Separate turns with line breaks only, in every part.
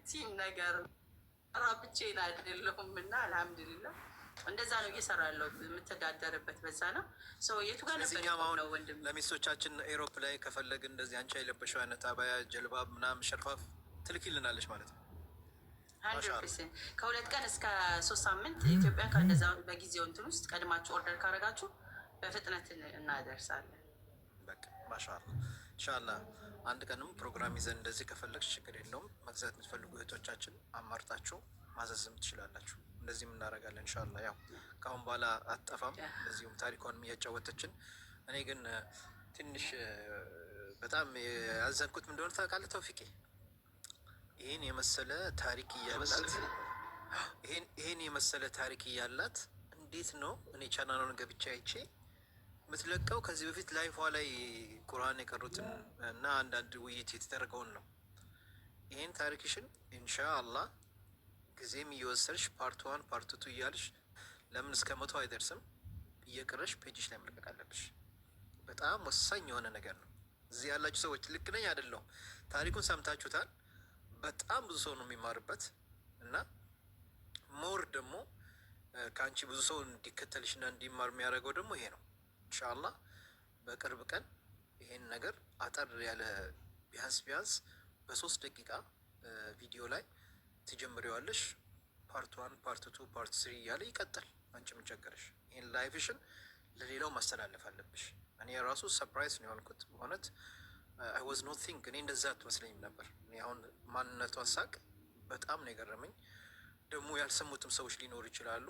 ቲም ነገር ራብቼን አይደለሁም እና አልሐምዱሊላህ እንደዛ ነው እየሰራ ያለው የምተዳደርበት በዛ ነው። ሰው የቱ ጋር ነበር ነው ወንድም
ለሚስቶቻችን ኤሮፕ ላይ ከፈለግ እንደዚህ አንቺ የለበሽው አይነት አባያ ጀልባብ ምናምን ሸርፋፍ ትልኪልናለች ማለት ነው።
100% ከ2 ቀን እስከ 3 ሳምንት ኢትዮጵያ ከእንደዛ በጊዜው እንትን ውስጥ ቀድማችሁ ኦርደር ካረጋችሁ በፍጥነት እናደርሳለን።
በቃ ማሻአላህ ኢንሻአላህ አንድ ቀንም ፕሮግራም ይዘን እንደዚህ ከፈለግሽ ችግር የለውም። መግዛት የምትፈልጉ እህቶቻችን አማርጣችሁ ማዘዝም ትችላላችሁ። እንደዚህም እናደርጋለን ኢንሻአላህ። ያው ከአሁን በኋላ አትጠፋም፣ እንደዚሁም ታሪኳንም እያጫወተችን። እኔ ግን ትንሽ በጣም ያዘንኩት ምን እንደሆነ ታውቃለህ ተውፊቄ? ይህን የመሰለ ታሪክ እያላት ይህን የመሰለ ታሪክ እያላት እንዴት ነው እኔ ቻናሉን ገብቻ አይቼ የምትለቀው? ከዚህ በፊት ላይፏ ላይ ቁርአን የቀሩትን እና አንዳንድ ውይይት የተደረገውን ነው። ይህን ታሪክሽን ኢንሻአላህ ጊዜም እየወሰድሽ ፓርት 1 ፓርት 2 እያልሽ ለምን እስከ 100 አይደርስም እየቀረሽ ፔጅሽ ላይ መልቀቅ አለብሽ። በጣም ወሳኝ የሆነ ነገር ነው። እዚህ ያላችሁ ሰዎች ልክ ነኝ አይደለሁም? ታሪኩን ሰምታችሁታል። በጣም ብዙ ሰው ነው የሚማርበት እና ሞር ደግሞ ከአንቺ ብዙ ሰው እንዲከተልሽና እንዲማር የሚያደርገው ደግሞ ይሄ ነው። ኢንሻአላህ በቅርብ ቀን ይሄን ነገር አጠር ያለ ቢያንስ በ3 ደቂቃ ቪዲዮ ላይ ትጀምሪዋለሽ። ፓርት 1 ፓርት 2 ፓርት 3 እያለ ይቀጥል። አንቺ ምን ቸገረሽ? ይሄን ላይፍሽን ለሌላው ማስተላለፍ አለብሽ። እኔ ራሱ ሰርፕራይዝ ነው የሆንኩት በእውነት። አይ ዋዝ ኖት ቲንክ እኔ እንደዛ አትመስለኝም ነበር። እኔ አሁን ማንነቷን ሳቅ በጣም ነው የገረመኝ። ደግሞ ያልሰሙትም ሰዎች ሊኖሩ ይችላሉ።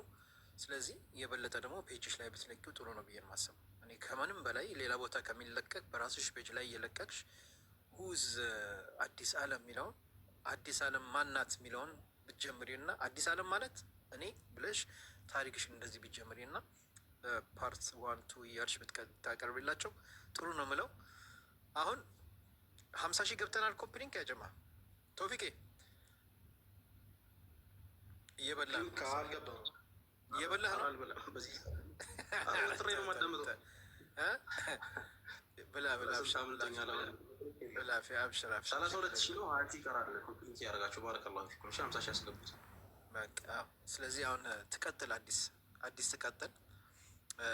ስለዚህ የበለጠ ደግሞ ፔጅሽ ላይ ብትለቂው ጥሩ ነው ብዬ ማሰብ። እኔ ከምንም በላይ ሌላ ቦታ ከሚለቀቅ በራስሽ ፔጅ ላይ እየለቀቅሽ ሁዝ አዲስ አለም የሚለውን አዲስ አለም ማናት የሚለውን ብትጀምሪና አዲስ አለም ማለት እኔ ብለሽ ታሪክሽን እንደዚህ ብትጀምሪና ፓርት 1 2 እያልሽ ብታቀርቢላቸው ጥሩ ነው ምለው። አሁን 50 ሺህ ገብተናል። ኮምፕሊንክ ያጀማ ቶፊቄ እየበላህ ነው ብላ አብሽር
32 ሺህ ነው አርቲ ይቀራል። ኮምፕሊት ያደርጋችሁ ባረከላሁ ፊኩም 50 ሺህ ያስገቡት።
በቃ ስለዚህ አሁን ትቀጥል አዲስ ትቀጥል።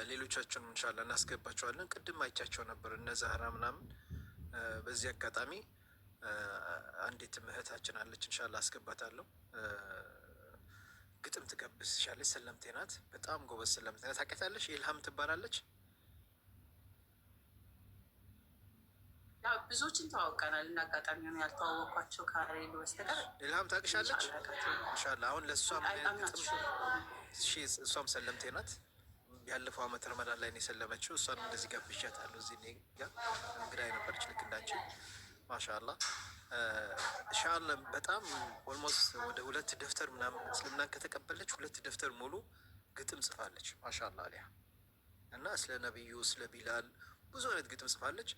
ሌሎቻችንም ኢንሻአላህ እናስገባቸዋለን። ቅድም አይቻቸው ነበር እነ ዛህራ ምናምን። በዚህ አጋጣሚ አንዲት እህታችን አለች ኢንሻአላህ አስገባታለሁ። ግጥም ትገብስሻለች። ሰለምቴ ናት፣ በጣም ጎበዝ ሰለምቴ ናት። ታውቂያታለሽ? ኢልሃም ትባላለች።
ብዙዎችን ተዋውቀናል እና አጋጣሚ ሆኖ ያልተዋወቋቸው ካሬሉ በስተቀር
ኢልሃም ታውቅሻለች? ኢንሻአላህ አሁን ለእሷም እሷም ሰለምቴ ናት። ያለፈው አመት ረመዳን ላይ ነው የሰለመችው። እሷን እንደዚህ ጋብዣታለሁ። እዚህ እኔ ጋር እንግዳ የነበረች ልክ እንዳንቺ ማሻአላህ ኢንሻአላህ። በጣም ኦልሞስት ወደ 2 ደፍተር ምናምን እስልምናን ከተቀበለች 2 ደፍተር ሙሉ ግጥም ጽፋለች ማሻአላህ አሊያ። እና ስለ ነብዩ ስለ ቢላል ብዙ አይነት ግጥም ጽፋለች።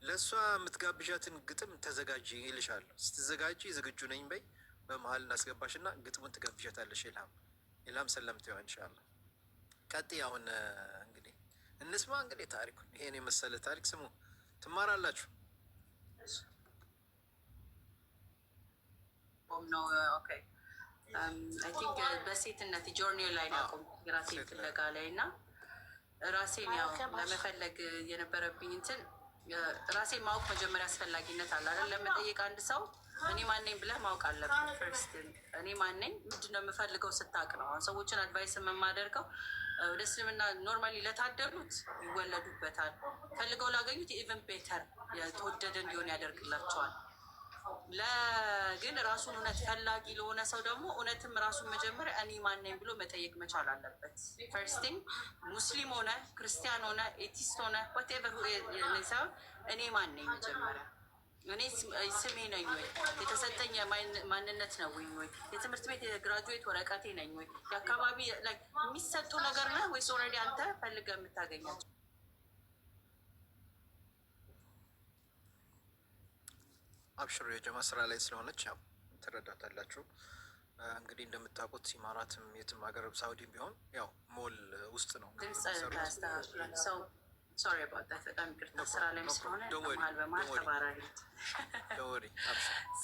ለእሷ የምትጋብዣትን ግጥም ተዘጋጂ ይልሻለሁ። ስትዘጋጂ ዝግጁ ነኝ በይ። በመሀል እናስገባሽና ግጥሙን ትጋብዣታለሽ። ኢልሃም ሰለምቴዋ ኢንሻአላህ። ቀጥይ። አሁን እንግዲህ እንስማ እንግዲህ ታሪኩን። ይሄን የመሰለ ታሪክ ስሙ፣ ትማራላችሁ።
ኦኬ አይ ቲንክ በሴትነት ጆርኒ ላይ ነው ራሴን ፍለጋ ላይ እና ራሴን ያው ለመፈለግ የነበረብኝ እንትን ራሴን ማወቅ መጀመሪያ አስፈላጊነት አለ አይደል? ለመጠየቅ አንድ ሰው እኔ ማነኝ ብለህ ማወቅ አለብን። ፈርስት እኔ ማነኝ ምንድን ነው የምፈልገው ስታቅ ነው። አሁን ሰዎችን አድቫይስ የማደርገው ወደ እስልምና ኖርማሊ ለታደሉት ይወለዱበታል፣ ፈልገው ላገኙት ኢቨን ቤተር የተወደደ እንዲሆን ያደርግላቸዋል። ግን ራሱን እውነት ፈላጊ ለሆነ ሰው ደግሞ እውነትም ራሱን መጀመሪያ እኔ ማነኝ ብሎ መጠየቅ መቻል አለበት። ፈርስቲንግ ሙስሊም ሆነ ክርስቲያን ሆነ ኤቲስት ሆነ ወቴቨር ሰው እኔ ማነኝ መጀመሪያ እኔ ስሜ ነኝ ወይ? የተሰጠኝ ማንነት ነው ወይ? የትምህርት ቤት የግራጁዌት ወረቀቴ ነኝ ወይ? የአካባቢ የሚሰጡ ነገር ነው ወይስ ኦልሬዲ አንተ ፈልገህ የምታገኛቸው?
አብሽሩ የጀማ ስራ ላይ ስለሆነች ያው ትረዳታላችሁ። እንግዲህ እንደምታውቁት ኢማራትም የትም ሀገር ሳውዲም ቢሆን ያው ሞል ውስጥ ነው
ሰው ሶሪ አባውት ዳት። በጣም ይቅርታ ስራ ላይ ስለሆነ በመሀል ተባራሪ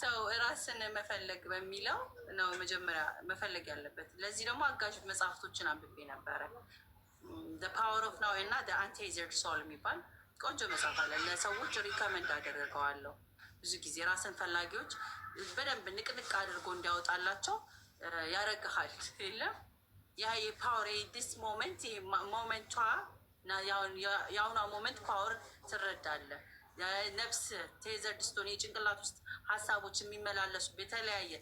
ሰው ራስን መፈለግ በሚለው ነው መጀመሪያ መፈለግ ያለበት። ለዚህ ደግሞ አጋዥ መጽሐፍቶችን አንብቤ ነበረ። ፓወር ኦፍ ናው እና አንቲዘርድ ሶል የሚባል ቆንጆ መጽሐፍ አለ። ለሰዎች ሪከመንድ አደረገዋለሁ። ብዙ ጊዜ ራስን ፈላጊዎች በደንብ ንቅንቅ አድርጎ እንዲያወጣላቸው ያረግሃል። የለም ያ የፓወር ዲስ ሞመንት ሞመንቷ የአሁኗ ሞመንት ፓወር ትረዳለህ። ነፍስ ቴዘርድ ስቶን የጭንቅላት ውስጥ ሀሳቦች የሚመላለሱ በተለያየ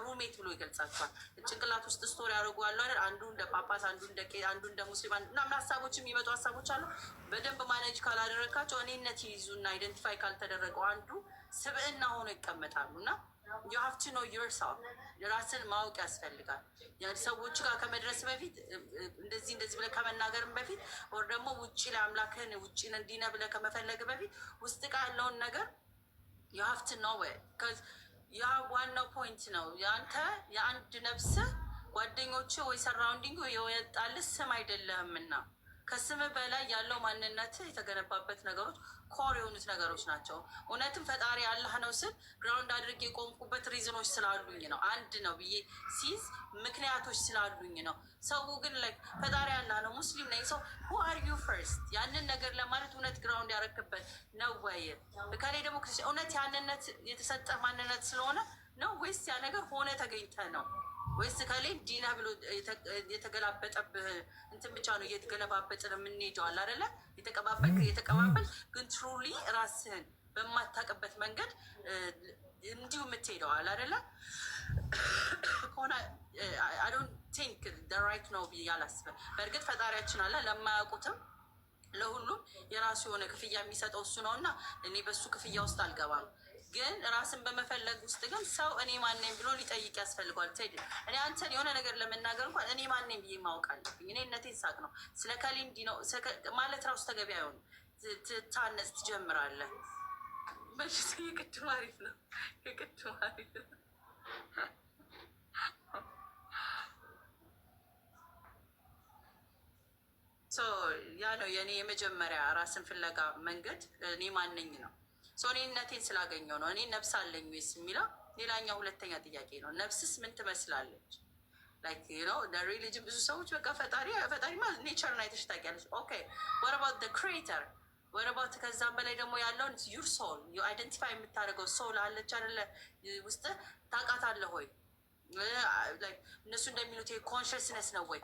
ሩሜት ብሎ ይገልጻቸዋል። ጭንቅላት ውስጥ ስቶሪ ያደርጓሉ አይደል? አንዱ እንደ ጳጳስ፣ አንዱ እንደ ቄስ፣ አንዱ እንደ ሙስሊም ምናምን ሀሳቦች የሚመጡ ሀሳቦች አሉ። በደንብ ማኔጅ ካላደረግካቸው እኔነት ይይዙና አይደንቲፋይ ካልተደረገው አንዱ ስብዕና ሆኖ ይቀመጣሉ። እና you have to know yourself ራስን ማወቅ ያስፈልጋል። ሰዎች ጋር ከመድረስ በፊት እንደዚህ ብለህ ከመናገርም በፊት ወር ደግሞ ውጭ ላይ አምላክህን ውጭ እንዲነ ብለህ ከመፈለግ በፊት ውስጥ ጋር ያለውን ነገር you have to know it because ያ ዋናው ፖይንት ነው። ያንተ የአንድ ነፍስ ጓደኞች ወይ ሰራውንዲንግ የወጣልህ ስም አይደለህምና ከስም በላይ ያለው ማንነት የተገነባበት ነገሮች ኮር የሆኑት ነገሮች ናቸው። እውነትም ፈጣሪ አላህ ነው ስል ግራውንድ አድርጌ የቆምኩበት ሪዝኖች ስላሉኝ ነው። አንድ ነው ብዬ ሲዝ ምክንያቶች ስላሉኝ ነው። ሰው ግን ላይ ፈጣሪ አላህ ነው ሙስሊም ነኝ ሰው who are you first ያንን ነገር ለማለት እውነት ግራውንድ ያረክበት ነው ወይ? ከላይ ደግሞ እውነት ያንነት የተሰጠ ማንነት ስለሆነ ነው ወይስ ያ ነገር ሆነ ተገኝተ ነው ወይስ ከላይ ዲና ብሎ የተገላበጠብህ እንትን ብቻ ነው እየተገለባበጥን የምንሄደው አለ አይደለ? የተቀባበል ግን ትሩሊ ራስህን በማታውቅበት መንገድ እንዲሁ የምትሄደው አለ አይደለ? ከሆነ አይ ዶንት ቲንክ ዘ ራይት ነው ብዬ አላስብም። በእርግጥ ፈጣሪያችን አለ ለማያውቁትም ለሁሉም የራሱ የሆነ ክፍያ የሚሰጠው እሱ ነው እና እኔ በሱ ክፍያ ውስጥ አልገባም። ግን ራስን በመፈለግ ውስጥ ግን ሰው እኔ ማነኝ ብሎ ሊጠይቅ ያስፈልጓል። ትሄድ እኔ አንተን የሆነ ነገር ለመናገር እንኳን እኔ ማነኝ ብዬ ማወቅ አለብኝ። እኔ እነቴን ሳቅ ነው ስለ ከሊንዲ ነው ማለት ራሱ ተገቢ አይሆንም። ትታነጽ ትጀምራለህ። በሽት የቅድም አሪፍ ነው የቅድም አሪፍ ነው። ያ ነው የእኔ የመጀመሪያ ራስን ፍለጋ መንገድ እኔ ማነኝ ነው። እኔነቴን ስላገኘው ነው። እኔ ነፍስ አለኝ ወይስ የሚለው ሌላኛው ሁለተኛ ጥያቄ ነው። ነፍስስ ምን ትመስላለች? ላይክ ዩ ኖ ሪሊጅን ብዙ ሰዎች በቃ ፈጣሪማ ኔቸርን አይተሽ ታውቂያለሽ። ኦኬ ወት አባውት ዘ ክሬተር ወት አባውት ከዛም በላይ ደግሞ ያለውን ዩር ሶል አይደንቲፋይ የምታደርገው ሶል አለች አይደለ? ውስጥ ታውቃታለህ ወይ? እነሱ እንደሚሉት ኮንሽስነስ ነው ወይ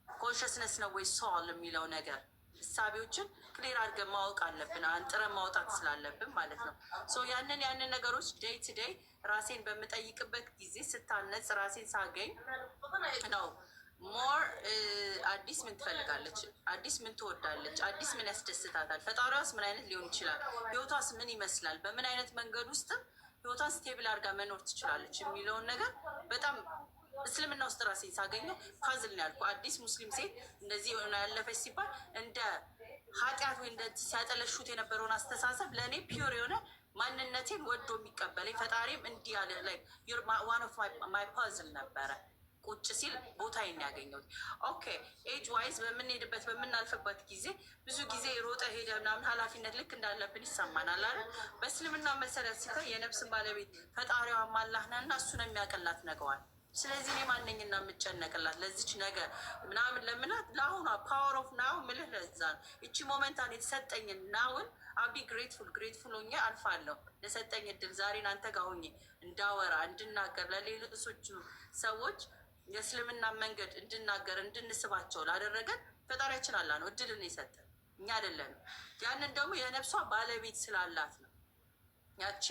ኮንሽስነስ ነው ወይ ሶል የሚለው ነገር እሳቤዎችን ክሊር አድርገን ማወቅ አለብን። አንጥረን ማውጣት ስላለብን ማለት ነው። ያንን ነገሮች ዴይ ቱ ዴይ ራሴን በምጠይቅበት ጊዜ ስታነጽ ራሴን ሳገኝ ነው ሞር አዲስ ምን ትፈልጋለች፣ አዲስ ምን ትወዳለች፣ አዲስ ምን ያስደስታታል፣ ፈጣሪዋስ ምን አይነት ሊሆን ይችላል፣ ህይወቷስ ምን ይመስላል፣ በምን አይነት መንገድ ውስጥም ህይወቷን ስቴብል አድርጋ መኖር ትችላለች የሚለውን ነገር በጣም እስልምና ውስጥ ራሴን ሳገኘው ፓዝል ነው ያልኩ። አዲስ ሙስሊም ሴት እንደዚህ ሆነ ያለፈች ሲባል እንደ ኃጢአት ወይ እንደ ሲያጠለሹት የነበረውን አስተሳሰብ ለእኔ ፒዮር የሆነ ማንነቴን ወዶ የሚቀበለኝ ፈጣሪም እንዲህ ያለ ላይ ዋን ኦፍ ማይ ፓዝል ነበረ። ቁጭ ሲል ቦታዬን ያገኘሁት። ኦኬ ኤጅ ዋይዝ በምንሄድበት በምናልፍበት ጊዜ ብዙ ጊዜ ሮጠ ሄደ ምናምን ኃላፊነት ልክ እንዳለብን ይሰማናል አይደል? በእስልምና መሰረት ሲታይ የነፍስን ባለቤት ፈጣሪዋ አላህ ነው እና እሱ ነው የሚያቀላት ነገዋል። ስለዚህ እኔ ማንኝና የምጨነቅላት ለዚች ነገር ምናምን ለምናት ለአሁኗ ፓወር ኦፍ ናው ምልህ ለዛ ነው እቺ ሞመንታን የተሰጠኝን ናውን አቢ ግሬትፉል ሆኜ አልፋለሁ። ለሰጠኝ እድል ዛሬን አንተ ጋር ሆኜ እንዳወራ እንድናገር ለሌሎች ሰዎች የእስልምና መንገድ እንድናገር እንድንስባቸው ላደረገን ፈጣሪያችን አላህ ነው እድልን የሰጠን እኛ አይደለንም። ያንን ደግሞ የነፍሷ ባለቤት ስላላት ነው። ያቺ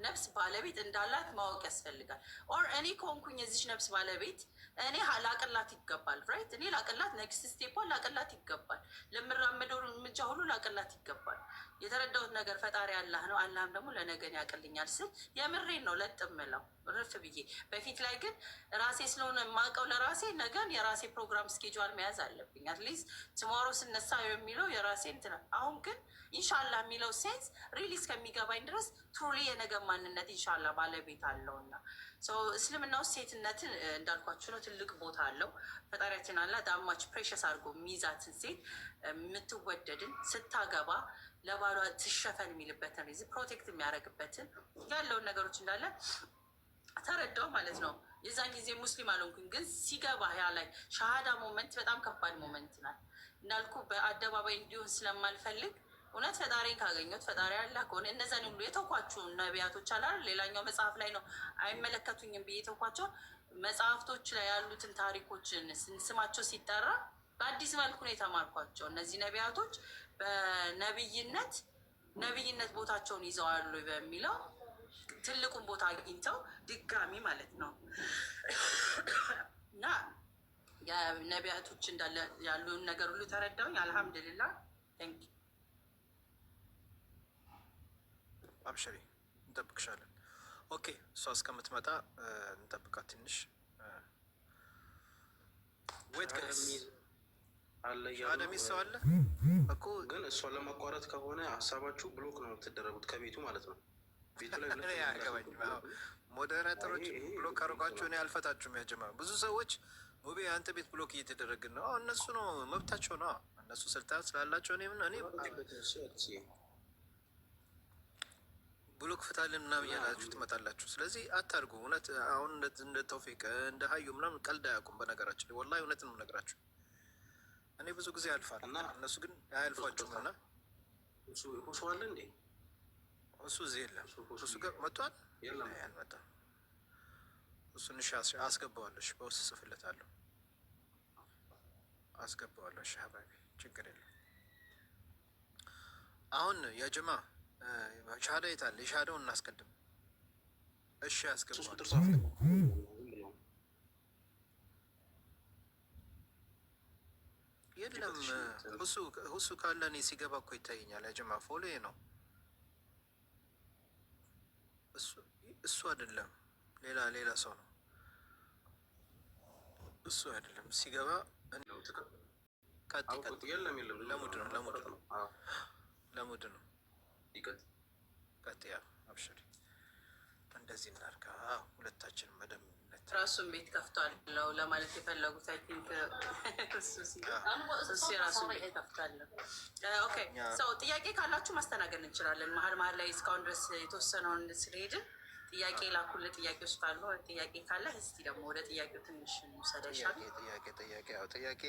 ነፍስ ባለቤት እንዳላት ማወቅ ያስፈልጋል። ኦር እኔ ከሆንኩኝ የዚች ነፍስ ባለቤት እኔ ላቅላት ይገባል። ራይት እኔ ላቅላት፣ ኔክስት ስቴፖን ላቅላት ይገባል። ለምራመደው እርምጃ ሁሉ ላቅላት ይገባል። የተረዳሁት ነገር ፈጣሪ አላህ ነው፣ አላህም ደግሞ ለነገን ያቅልኛል ስል የምሬን ነው ለጥምለው ርፍ ብዬ። በፊት ላይ ግን ራሴ ስለሆነ የማውቀው ለራሴ ነገን የራሴ ፕሮግራም ስኬጁል መያዝ አለብኝ። አትሊስት ትሞሮ ስነሳ የሚለው የራሴ እንትን። አሁን ግን ኢንሻላህ የሚለው ሴንስ ሪሊዝ ከሚገባኝ ድረስ ትሩሊ የነገ ማንነት ኢንሻላ ባለቤት አለውና እስልምና ውስጥ ሴትነትን እንዳልኳችሁ ነው ትልቅ ቦታ አለው። ፈጣሪያችን አላ ዳማች ፕሬሸስ አድርጎ ሚዛትን ሴት የምትወደድን ስታገባ ለባሏ ትሸፈን የሚልበትን ሪዝ ፕሮቴክት የሚያደርግበትን ያለውን ነገሮች እንዳለ ተረዳው ማለት ነው። የዛን ጊዜ ሙስሊም አልሆንኩኝ፣ ግን ሲገባ ያ ላይ ሻሃዳ ሞመንት በጣም ከባድ ሞመንት ናት። እንዳልኩ በአደባባይ እንዲሆን ስለማልፈልግ እውነት ፈጣሪን ካገኘሁት ፈጣሪ ያላ ከሆነ እነዛን ሁሉ የተውኳቸው ነቢያቶች አላ ሌላኛው መጽሐፍ ላይ ነው አይመለከቱኝም ብዬ የተውኳቸው መጽሐፍቶች ላይ ያሉትን ታሪኮችን ስማቸው ሲጠራ በአዲስ መልኩ ነው የተማርኳቸው። እነዚህ ነቢያቶች በነቢይነት ቦታቸውን ይዘዋሉ በሚለው ትልቁን ቦታ አግኝተው ድጋሚ ማለት ነው እና የነቢያቶች እንዳለ ያሉን ነገር ሁሉ ተረዳውኝ። አልሐምድሊላህ ቴንክ ዩ።
አብሽሪ እንጠብቅሻለን። ኦኬ እሷ እስከምትመጣ እንጠብቃት ትንሽ። ወይት አለሚስ ሰው አለ እኮ
ግን እሷን ለማቋረጥ ከሆነ ሀሳባችሁ ብሎክ ነው የምትደረጉት ከቤቱ ማለት ነው። ቤቱ ላይ
ያገባኝ ሞዴሬተሮች ብሎክ አድርጓችሁ እኔ አልፈታችሁም። ያጀማ ብዙ ሰዎች ሙቤ አንተ ቤት ብሎክ እየተደረግን ነው። እነሱ ነው መብታቸው ነው። እነሱ ስልጣን ስላላቸው እኔ ብሎክ ፍታልን ምናምን እያላችሁ ትመጣላችሁ። ስለዚህ አታርጉ። እውነት አሁን እንደ ተውፊቅ እንደ ሀዩ ምናምን ቀልድ አያውቁም። በነገራችን ላይ ወላሂ እውነት ነው የምነግራችሁ። እኔ ብዙ ጊዜ አልፋል እና እነሱ ግን አያልፏችሁም። እና
ሁሱ አለ እንዴ?
እሱ እዚህ የለም። እሱ ጋር መጥቷል። አልመጣም። እሱን እሺ አስገባዋለሽ፣ በውስጥ ጽፍለታለሁ፣ አስገባዋለሁ። እሺ ሀባቢ ችግር የለም። አሁን የጅማ ሻሃዳ የት አለ? የሻሃዳውን እናስቀድም። እሺ አስገባዋለሁ። የለም ሁሱ ካለ እኔ ሲገባ እኮ ይታየኛል። ያጀማ ፎሎ ነው እሱ አይደለም፣ ሌላ ሰው ነው። እሱ አይደለም ሲገባ ለሙድ ነው። ቀጥያ አብሽሪ። እንደዚህ እናድርጋ። ሁለታችን መደምነት
ራሱን ቤት ከፍቷል ነው ለማለት የፈለጉት። አይ ቲንክ እሱ የራሱን ቤት ከፍቷል። ኦኬ ሰው ጥያቄ ካላችሁ ማስተናገድ እንችላለን። መሀል ላይ እስካሁን ድረስ የተወሰነውን ስለሄድን ጥያቄ ላኩልህ። ጥያቄዎች ካሉ ጥያቄ ካለ እስቲ ደግሞ ወደ ጥያቄው ትንሽ ሰደሻል።
ጥያቄ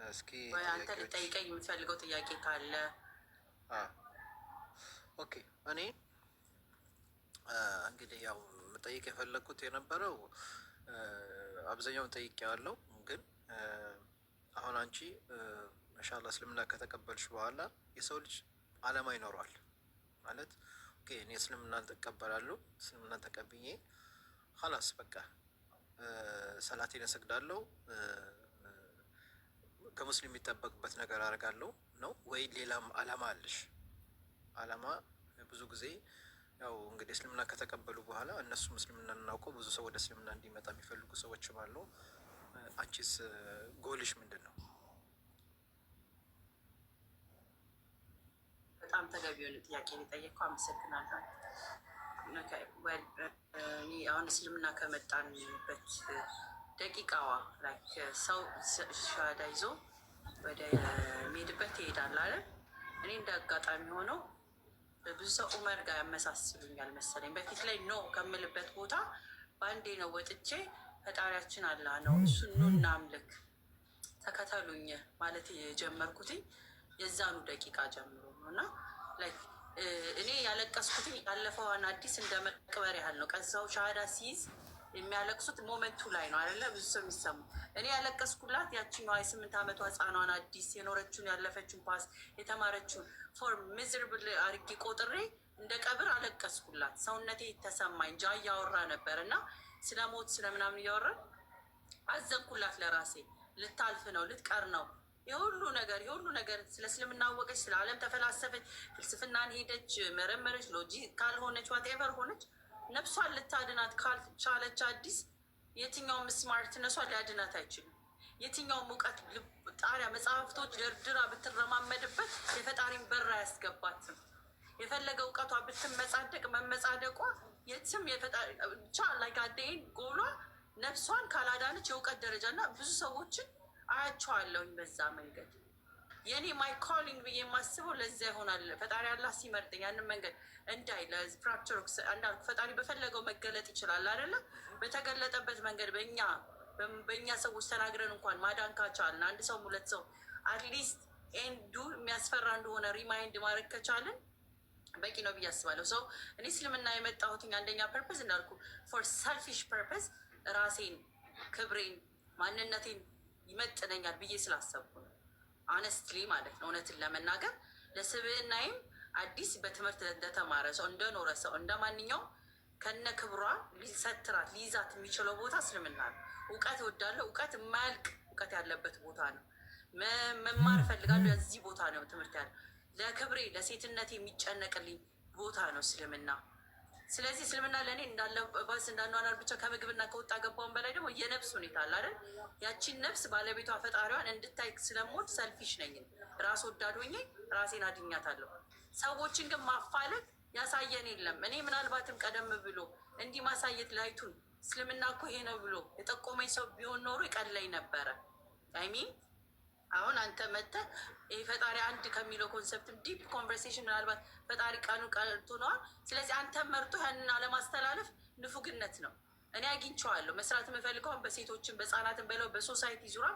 እስኪ
አንተ ልጠይቀኝ የምትፈልገው ጥያቄ ካለ
ኦኬ። እኔ እንግዲህ ያው መጠየቅ የፈለግኩት የነበረው አብዛኛውን ጠይቄዋለሁ፣ ግን አሁን አንቺ ማሻአላ እስልምና ከተቀበልሽ በኋላ የሰው ልጅ አላማ ይኖረዋል ማለት እኔ እስልምናን ተቀበላለሁ። እስልምናን ተቀብዬ ሀላስ በቃ ሰላቴን እሰግዳለሁ፣ ከሙስሊም የሚጠበቅበት ነገር አደርጋለሁ ነው ወይ ሌላም አላማ አለሽ? አላማ ብዙ ጊዜ ያው እንግዲህ እስልምና ከተቀበሉ በኋላ እነሱም እስልምና እናውቀው ብዙ ሰው ወደ እስልምና እንዲመጣ የሚፈልጉ ሰዎችም አሉ። አንቺስ ጎልሽ ምንድን ነው?
በጣም ተገቢ የሆነ ጥያቄ የጠየቅኩ አመሰግናለሁ። አሁን እስልምና ከመጣንበት ደቂቃዋ ላይ ሰው ሻሃዳ ይዞ ወደ ሚሄድበት ይሄዳል አለ። እኔ እንደ አጋጣሚ ሆነው ብዙ ሰው ኡመር ጋር ያመሳስሉኛል መሰለኝ። በፊት ላይ ኖ ከምልበት ቦታ በአንዴ ነው ወጥቼ ፈጣሪያችን አላህ ነው እሱን ኑ እናምልክ ተከተሉኝ ማለት የጀመርኩትኝ የዛኑ ደቂቃ ጀምሮ ነው። እና እኔ ያለቀስኩትኝ ያለፈዋን አዲስ እንደ መቅበር ያህል ነው። ቀሰው ሻሃዳ ሲይዝ የሚያለቅሱት ሞመንቱ ላይ ነው አይደለ? ብዙ ሰው የሚሰሙ እኔ ያለቀስኩላት ያችኛዋ የ8 ዓመቷ ህፃኗን አዲስ የኖረችውን ያለፈችውን ፓስ የተማረችውን ፎር ሚዝርብል አርጌ ቆጥሬ እንደ ቀብር አለቀስኩላት። ሰውነቴ ተሰማኝ። ጃ እያወራ ነበር እና ስለ ሞት ስለምናምን እያወራን አዘንኩላት ለራሴ። ልታልፍ ነው፣ ልትቀር ነው። የሁሉ ነገር ስለ እስልምና አወቀች፣ ስለ ዓለም ተፈላሰፈች፣ ፍልስፍናን ሄደች፣ መረመረች፣ ሎጂክ ካልሆነች ዋቴቨር ሆነች። ነፍሷን ልታድናት ካልቻለች አዲስ የትኛውም ስማርት ነሷን ሊያድናት አይችልም። የትኛውም እውቀት ጣሪያ መጽሐፍቶች ደርድራ ብትረማመድበት የፈጣሪን በር አያስገባትም። የፈለገ እውቀቷ ብትመጻደቅ መመጻደቋ የትም ብቻ ላይጋዴን ጎሏ ነፍሷን ካላዳነች የእውቀት ደረጃ እና ብዙ ሰዎችን አያቸዋለሁኝ በዛ መንገድ። የእኔ ማይ ኮሊንግ ብዬ የማስበው ለዚያ ይሆናል። ፈጣሪ አላህ ሲመርጠኝ ያንን መንገድ እንዳይ ለፍራክቸር እንዳልኩ ፈጣሪ በፈለገው መገለጥ ይችላል አይደለም። በተገለጠበት መንገድ በእኛ ሰዎች ተናግረን እንኳን ማዳን ካቻልን አንድ ሰው ሁለት ሰው አትሊስት ኤንዱ የሚያስፈራ እንደሆነ ሪማይንድ ማድረግ ከቻልን በቂ ነው ብዬ አስባለሁ። ሰው እኔ እስልምና የመጣሁትኝ አንደኛ ፐርፐዝ እንዳልኩ ፎር ሰልፊሽ ፐርፐዝ ራሴን፣ ክብሬን፣ ማንነቴን ይመጥነኛል ብዬ ስላሰብኩ ነው። አነስትሊ ማለት ነው። እውነትን ለመናገር ለስብዕናይም አዲስ በትምህርት እንደተማረ ሰው እንደኖረ ሰው እንደ ማንኛውም ከነ ክብሯ ሊሰትራት ሊይዛት የሚችለው ቦታ እስልምና ነው። እውቀት እወዳለሁ። እውቀት የማያልቅ እውቀት ያለበት ቦታ ነው። መማር እፈልጋለሁ። የዚህ ቦታ ነው ትምህርት ያለ ለክብሬ ለሴትነት የሚጨነቅልኝ ቦታ ነው እስልምና። ስለዚህ እስልምና ለእኔ ባስ እንዳኗኗር ብቻ ከምግብና ከወጣ ገባውን በላይ ደግሞ የነፍስ ሁኔታ አለ አይደል? ያቺን ነፍስ ባለቤቷ ፈጣሪዋን እንድታይ ስለምወድ ሰልፊሽ ነኝ። ራስ ወዳድ ሆኜ ራሴን አድኛታለሁ። ሰዎችን ግን ማፋለግ ያሳየን የለም። እኔ ምናልባትም ቀደም ብሎ እንዲህ ማሳየት ላይቱን እስልምና እኮ ይሄ ነው ብሎ የጠቆመኝ ሰው ቢሆን ኖሮ ይቀለኝ ነበረ። አይሚን አሁን አንተ መተህ ይህ ፈጣሪ አንድ ከሚለው ኮንሰፕትም ዲፕ ኮንቨርሴሽን ምናልባት ፈጣሪ ቀኑ ቀልቶ ነዋል። ስለዚህ አንተ መርጦ ያንን አለማስተላለፍ ንፉግነት ነው። እኔ አግኝቼዋለሁ። መስራት የምፈልገውን በሴቶችን በህፃናትን በለው በሶሳይቲ ዙራ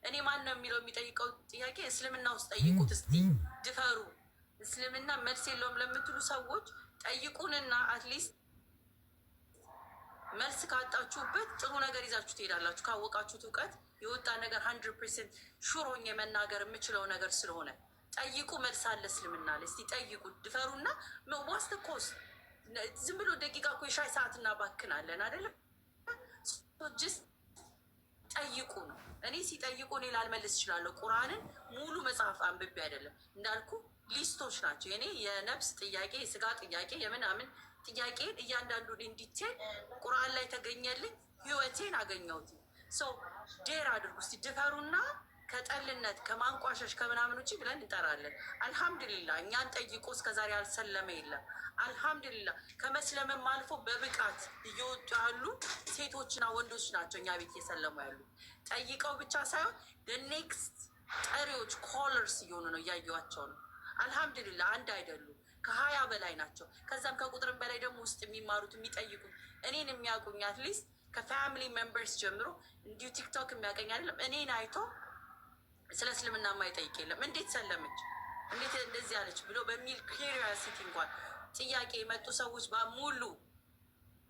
እኔ ማን ነው የሚለው የሚጠይቀው ጥያቄ እስልምና ውስጥ ጠይቁት እስቲ ድፈሩ። እስልምና መልስ የለውም ለምትሉ ሰዎች ጠይቁንና አትሊስት መልስ ካጣችሁበት ጥሩ ነገር ይዛችሁ ትሄዳላችሁ። ካወቃችሁት እውቀት የወጣ ነገር 100% ሹር ሆኜ መናገር የምችለው ነገር ስለሆነ ጠይቁ። መልስ አለ እስልምና ላይ። እስቲ ጠይቁ፣ ድፈሩና ዋስተ ኮስ ዝም ብሎ ደቂቃ እኮ የሻይ ሰዓት እናባክናለን አይደለም። ጅስ ጠይቁ ነው። እኔ ሲጠይቁ እኔ ላልመልስ እችላለሁ። ቁርአንን ሙሉ መጽሐፍ አንብቤ አይደለም እንዳልኩ ሊስቶች ናቸው የኔ የነፍስ ጥያቄ፣ የስጋ ጥያቄ፣ የምናምን ጥያቄን እያንዳንዱን እንዲቴል ቁርአን ላይ ተገኘልኝ። ህይወቴን አገኘሁት። ሰው ዴር አድርጉ እስቲ ድፈሩና ከጠልነት ከማንቋሸሽ ከምናምን ውጭ ብለን እንጠራለን። አልሐምዱሊላ እኛን ጠይቆ እስከዛሬ ያልሰለመ የለም። አልሐምዱሊላ ከመስለምም አልፎ በብቃት እየወጡ ያሉ ሴቶችና ወንዶች ናቸው እኛ ቤት እየሰለሙ ያሉ። ጠይቀው ብቻ ሳይሆን ኔክስት ጠሪዎች ኮለርስ እየሆኑ ነው፣ እያየዋቸው ነው። አልሐምዱሊላ አንድ አይደሉም፣ ከ20 በላይ ናቸው። ከዛም ከቁጥርም በላይ ደግሞ ውስጥ የሚማሩት የሚጠይቁት እኔን የሚያውቁኝ አትሊስት ከፋሚሊ ሜምበርስ ጀምሮ እንዲሁ ቲክቶክ የሚያገኝ አይደለም እኔን አይቶ ስለ እስልምና የማይጠይቅ የለም። እንዴት ሰለመች፣ እንዴት እንደዚህ አለች ብሎ በሚል ኩሪዮሲቲ እንኳን ጥያቄ የመጡ ሰዎች በሙሉ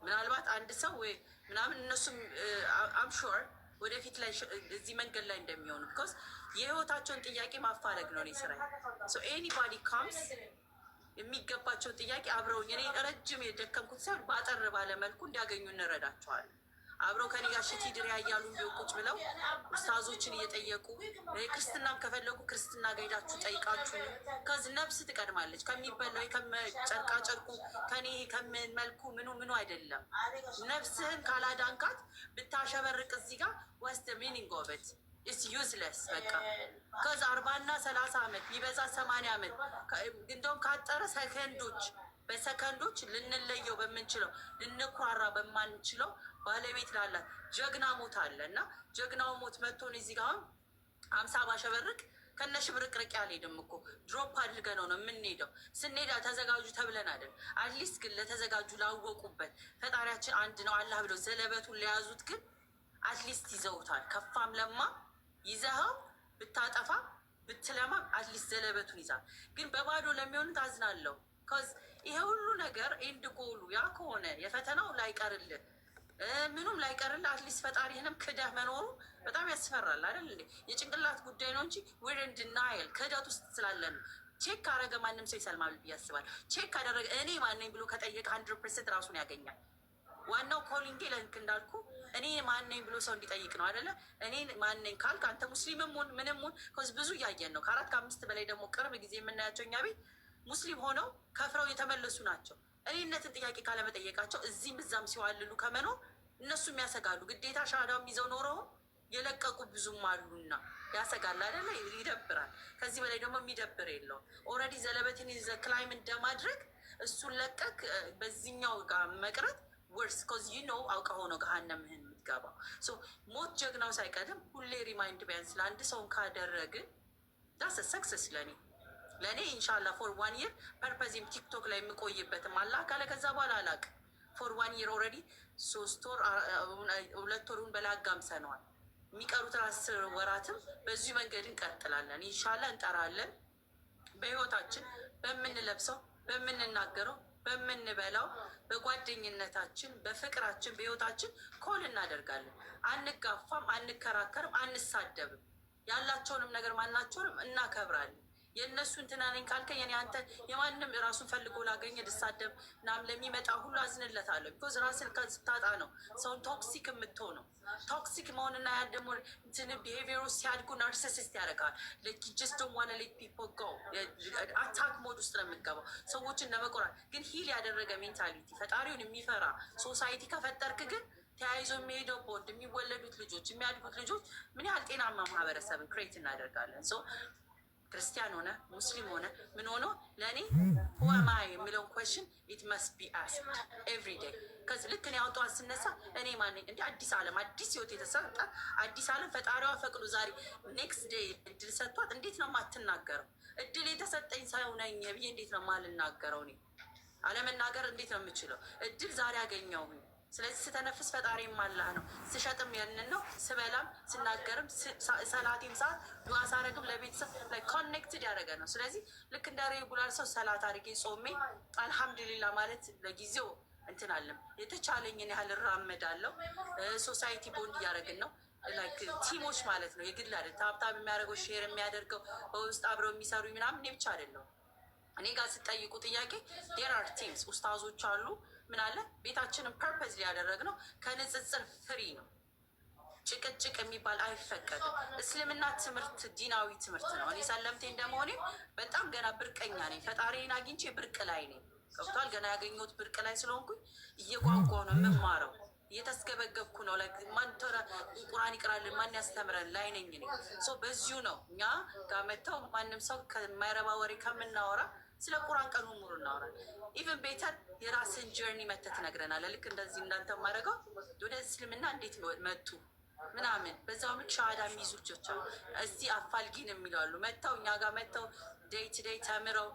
ምናልባት አንድ ሰው ወይ ምናምን እነሱም አምሹር ወደፊት ላይ እዚህ መንገድ ላይ እንደሚሆኑ ቢኮዝ የህይወታቸውን ጥያቄ ማፋለግ ነው እኔ ስራዬ። ሶ ኤኒባዲ ካምስ የሚገባቸውን ጥያቄ አብረውኝ እኔ ረጅም የደከምኩት ሳይሆን ባጠር ባለ መልኩ እንዲያገኙ እንረዳቸዋለን። አብረው ከኔ ጋር ሽቲ ድሪያ እያሉ እንዲሁ ቁጭ ብለው ኡስታዞችን እየጠየቁ ክርስትናም ከፈለጉ ክርስትና ጋር ሄዳችሁ ጠይቃችሁ። ከዚህ ነፍስ ትቀድማለች ከሚበላው ጨርቃ ጨርቁ ከኔ ከመልኩ ምኑ አይደለም። ነፍስህን ካላዳንካት ብታሸበርቅ እዚህ ጋር ወስደ ሚኒንግ ኦበት ኢስ ዩዝለስ በቃ። ከዛ 40 እና 30 ዓመት ቢበዛ 80 ዓመት እንደውም ካጠረ በሰከንዶች ልንለየው በምንችለው ልንኳራ በማንችለው ባለቤት ላላት ጀግና ሞት አለ እና ጀግናው ሞት መጥቶን እዚህ ጋር 50 ባሸበርቅ ከነ ሽብርቅርቅ ያልሄድም እኮ ድሮፕ አድርገ ነው የምንሄደው። ስንሄዳ ተዘጋጁ ተብለን አይደል። አትሊስት ግን ለተዘጋጁ ላወቁበት ፈጣሪያችን አንድ ነው አላህ ብለው ዘለበቱን ለያዙት ግን አትሊስት ይዘውታል። ከፋም ለማ ይዘኸው ብታጠፋ ብትለማ አትሊስት ዘለበቱን ይዛል። ግን በባዶ ለሚሆኑት አዝናለሁ። ከዚ ይሄ ሁሉ ነገር ኤንድ ጎሉ ያ ከሆነ የፈተናው ላይቀርልህ ምኑም ላይቀርልህ አትሊስት ፈጣሪህንም ክደህ መኖሩ በጣም ያስፈራል አይደል እንዴ? የጭንቅላት ጉዳይ ነው እንጂ ዊር ኢን ዲናይል ክህደት ውስጥ ስላለን ቼክ ካረገ ማንም ሰው ይሰልማል ብዬ አስባለሁ። ቼክ ካደረገ እኔ ማነኝ ብሎ ከጠየቀ 100% ራሱን ያገኛል። ዋናው ኮሊንጌ ለንክ እንዳልኩ እኔ ማነኝ ብሎ ሰው እንዲጠይቅ ነው አይደለ? እኔ ማነኝ ካልክ አንተ ሙስሊምም ሁን ምንም ሁን ብዙ እያየን ነው። ከ4 ከ5 በላይ ደግሞ ቅርብ ጊዜ የምናያቸው እኛ ቤት ሙስሊም ሆነው ከፍረው የተመለሱ ናቸው። እኔነትን ጥያቄ ካለመጠየቃቸው እዚህም እዛም ሲዋልሉ ከመኖር እነሱም ያሰጋሉ። ግዴታ ሻሃዳውም ይዘው ኖረው የለቀቁ ብዙም አሉና ያሰጋል አይደለ? ይደብራል። ከዚህ በላይ ደግሞ የሚደብር የለውም። ኦልሬዲ ዘለበትን ክላይም እንደማድረግ እሱን ለቀክ በዚህኛው ጋር መቅረት ወርስ ኮዝ ዩ ኖ አውቀህ ሆኖ ገሃነምህን የምትገባው። ሞት ጀግናው ሳይቀድም ሁሌ ሪማይንድ ቢያንስ ለአንድ ሰውን ካደረግን ዳስ ሰክሰስ ለእኔ ኢንሻላ ፎር 1 year ፐርፐዚም ቲክቶክ ላይ የምቆይበትም አላህ ካለ ከዛ በኋላ አላቅ ፎር 1 year ኦልሬዲ 3 ወር 2 ወሩን በላጋምሰነዋል። የሚቀሩት 10 ወራትም በዚሁ መንገድ እንቀጥላለን። ኢንሻላ እንጠራለን። በህይወታችን በምንለብሰው፣ በምንናገረው፣ በምንበላው፣ በጓደኝነታችን፣ በፍቅራችን፣ በህይወታችን ኮል እናደርጋለን። አንጋፋም፣ አንከራከርም፣ አንሳደብም። ያላቸውንም ነገር ማናቸውንም እናከብራለን። የእነሱ እንትና ነኝ ካልከኝ እኔ አንተ የማንም ራሱን ፈልጎ ላገኘ ልሳደብ ናም ለሚመጣ ሁሉ አዝንለታለሁ። ቢኮዝ ራስን ስታጣ ነው ሰውን ቶክሲክ የምትሆነው። ቶክሲክ መሆንና ያ ደግሞ እንትን ቢሄቪየሩ ሲያድጉ ናርሲሲስት ያደርጋል። ጀስት ዶንት ዋና ሌት ፒፕል ጎ አታክ ሞድ ውስጥ ነው የምትገባው ሰዎችን ለመቆራል። ግን ሂል ያደረገ ሜንታሊቲ ፈጣሪውን የሚፈራ ሶሳይቲ ከፈጠርክ ግን ተያይዞ የሚሄደው ቦንድ የሚወለዱት ልጆች የሚያድጉት ልጆች ምን ያህል ጤናማ ማህበረሰብን ክሬት እናደርጋለን። ክርስቲያን ሆነ ሙስሊም ሆነ ምን ሆኖ ለእኔ ሁማ የሚለውን ኮሽን ኢት መስት ቢ አስክድ ኤቭሪ ዴይ። ከዚህ ልክ እኔ አውጠዋት ስነሳ እኔ ማነኝ እንዲ አዲስ ዓለም አዲስ ህይወት የተሰጠ አዲስ ዓለም ፈጣሪዋ ፈቅዶ ዛሬ ኔክስት ዴይ እድል ሰጥቷት እንዴት ነው የማትናገረው? እድል የተሰጠኝ ሰው ነኝ ብዬ እንዴት ነው የማልናገረው? እኔ አለመናገር እንዴት ነው የምችለው? እድል ዛሬ አገኘው። ስለዚህ ስተነፍስ ፈጣሪም አላህ ነው። ስሸጥም ያንን ነው። ስበላም ስናገርም ሰላቴም ሰዓት ዱዓ ሳረግም ለቤተሰብ ላይ ኮኔክትድ ያደረገ ነው። ስለዚህ ልክ እንደ ሬጉላር ሰው ሰላት አድርጌ ጾሜ አልሐምዱሊላ ማለት ለጊዜው እንትን አለም የተቻለኝን ያህል እራመዳለሁ። ሶሳይቲ ቦንድ እያደረግን ነው። ቲሞች ማለት ነው። የግል አይደል ታብታብ የሚያደርገው ሼር የሚያደርገው በውስጥ አብረው የሚሰሩ ምናምን እኔ ብቻ አይደለሁም። እኔ ጋር ስጠይቁ ጥያቄ ዴር አር ቲምስ ኡስታዞች አሉ። ምን አለ ቤታችንን ፐርፐዝ ሊያደረግ ነው። ከንጽጽር ፍሪ ነው። ጭቅጭቅ የሚባል አይፈቀድም። እስልምና ትምህርት ዲናዊ ትምህርት ነው። እኔ ሰለምቴ እንደመሆኔ በጣም ገና ብርቀኛ ነኝ። ፈጣሪን አግኝቼ ብርቅ ላይ ነኝ። ገብቷል። ገና ያገኘሁት ብርቅ ላይ ስለሆንኩኝ እየጓጓ ነው የምማረው። እየተስገበገብኩ ነው። ማን ቁርአን ይቅራልን ማን ያስተምረን ላይ ነኝ እኔ። በዚሁ ነው እኛ ጋር መጥተው ማንም ሰው ከማይረባ ወሬ ከምናወራ ስለ ቁርአን ቀኑ ሙሉ እናወራለን። ኢቨን ቤተር የራስን ጀርኒ መተህ ትነግረናለህ። ልክ እንደዚህ እንዳንተ ማድረገው ወደ እስልምና እንዴት መጡ ምናምን በዛው ልክ ሻሃዳ የሚይዙ ልጆች አሉ። እስቲ አፋልጊን የሚለዋሉ መጥተው እኛ ጋር መጥተው ዴይ ቱ ዴይ ተምረው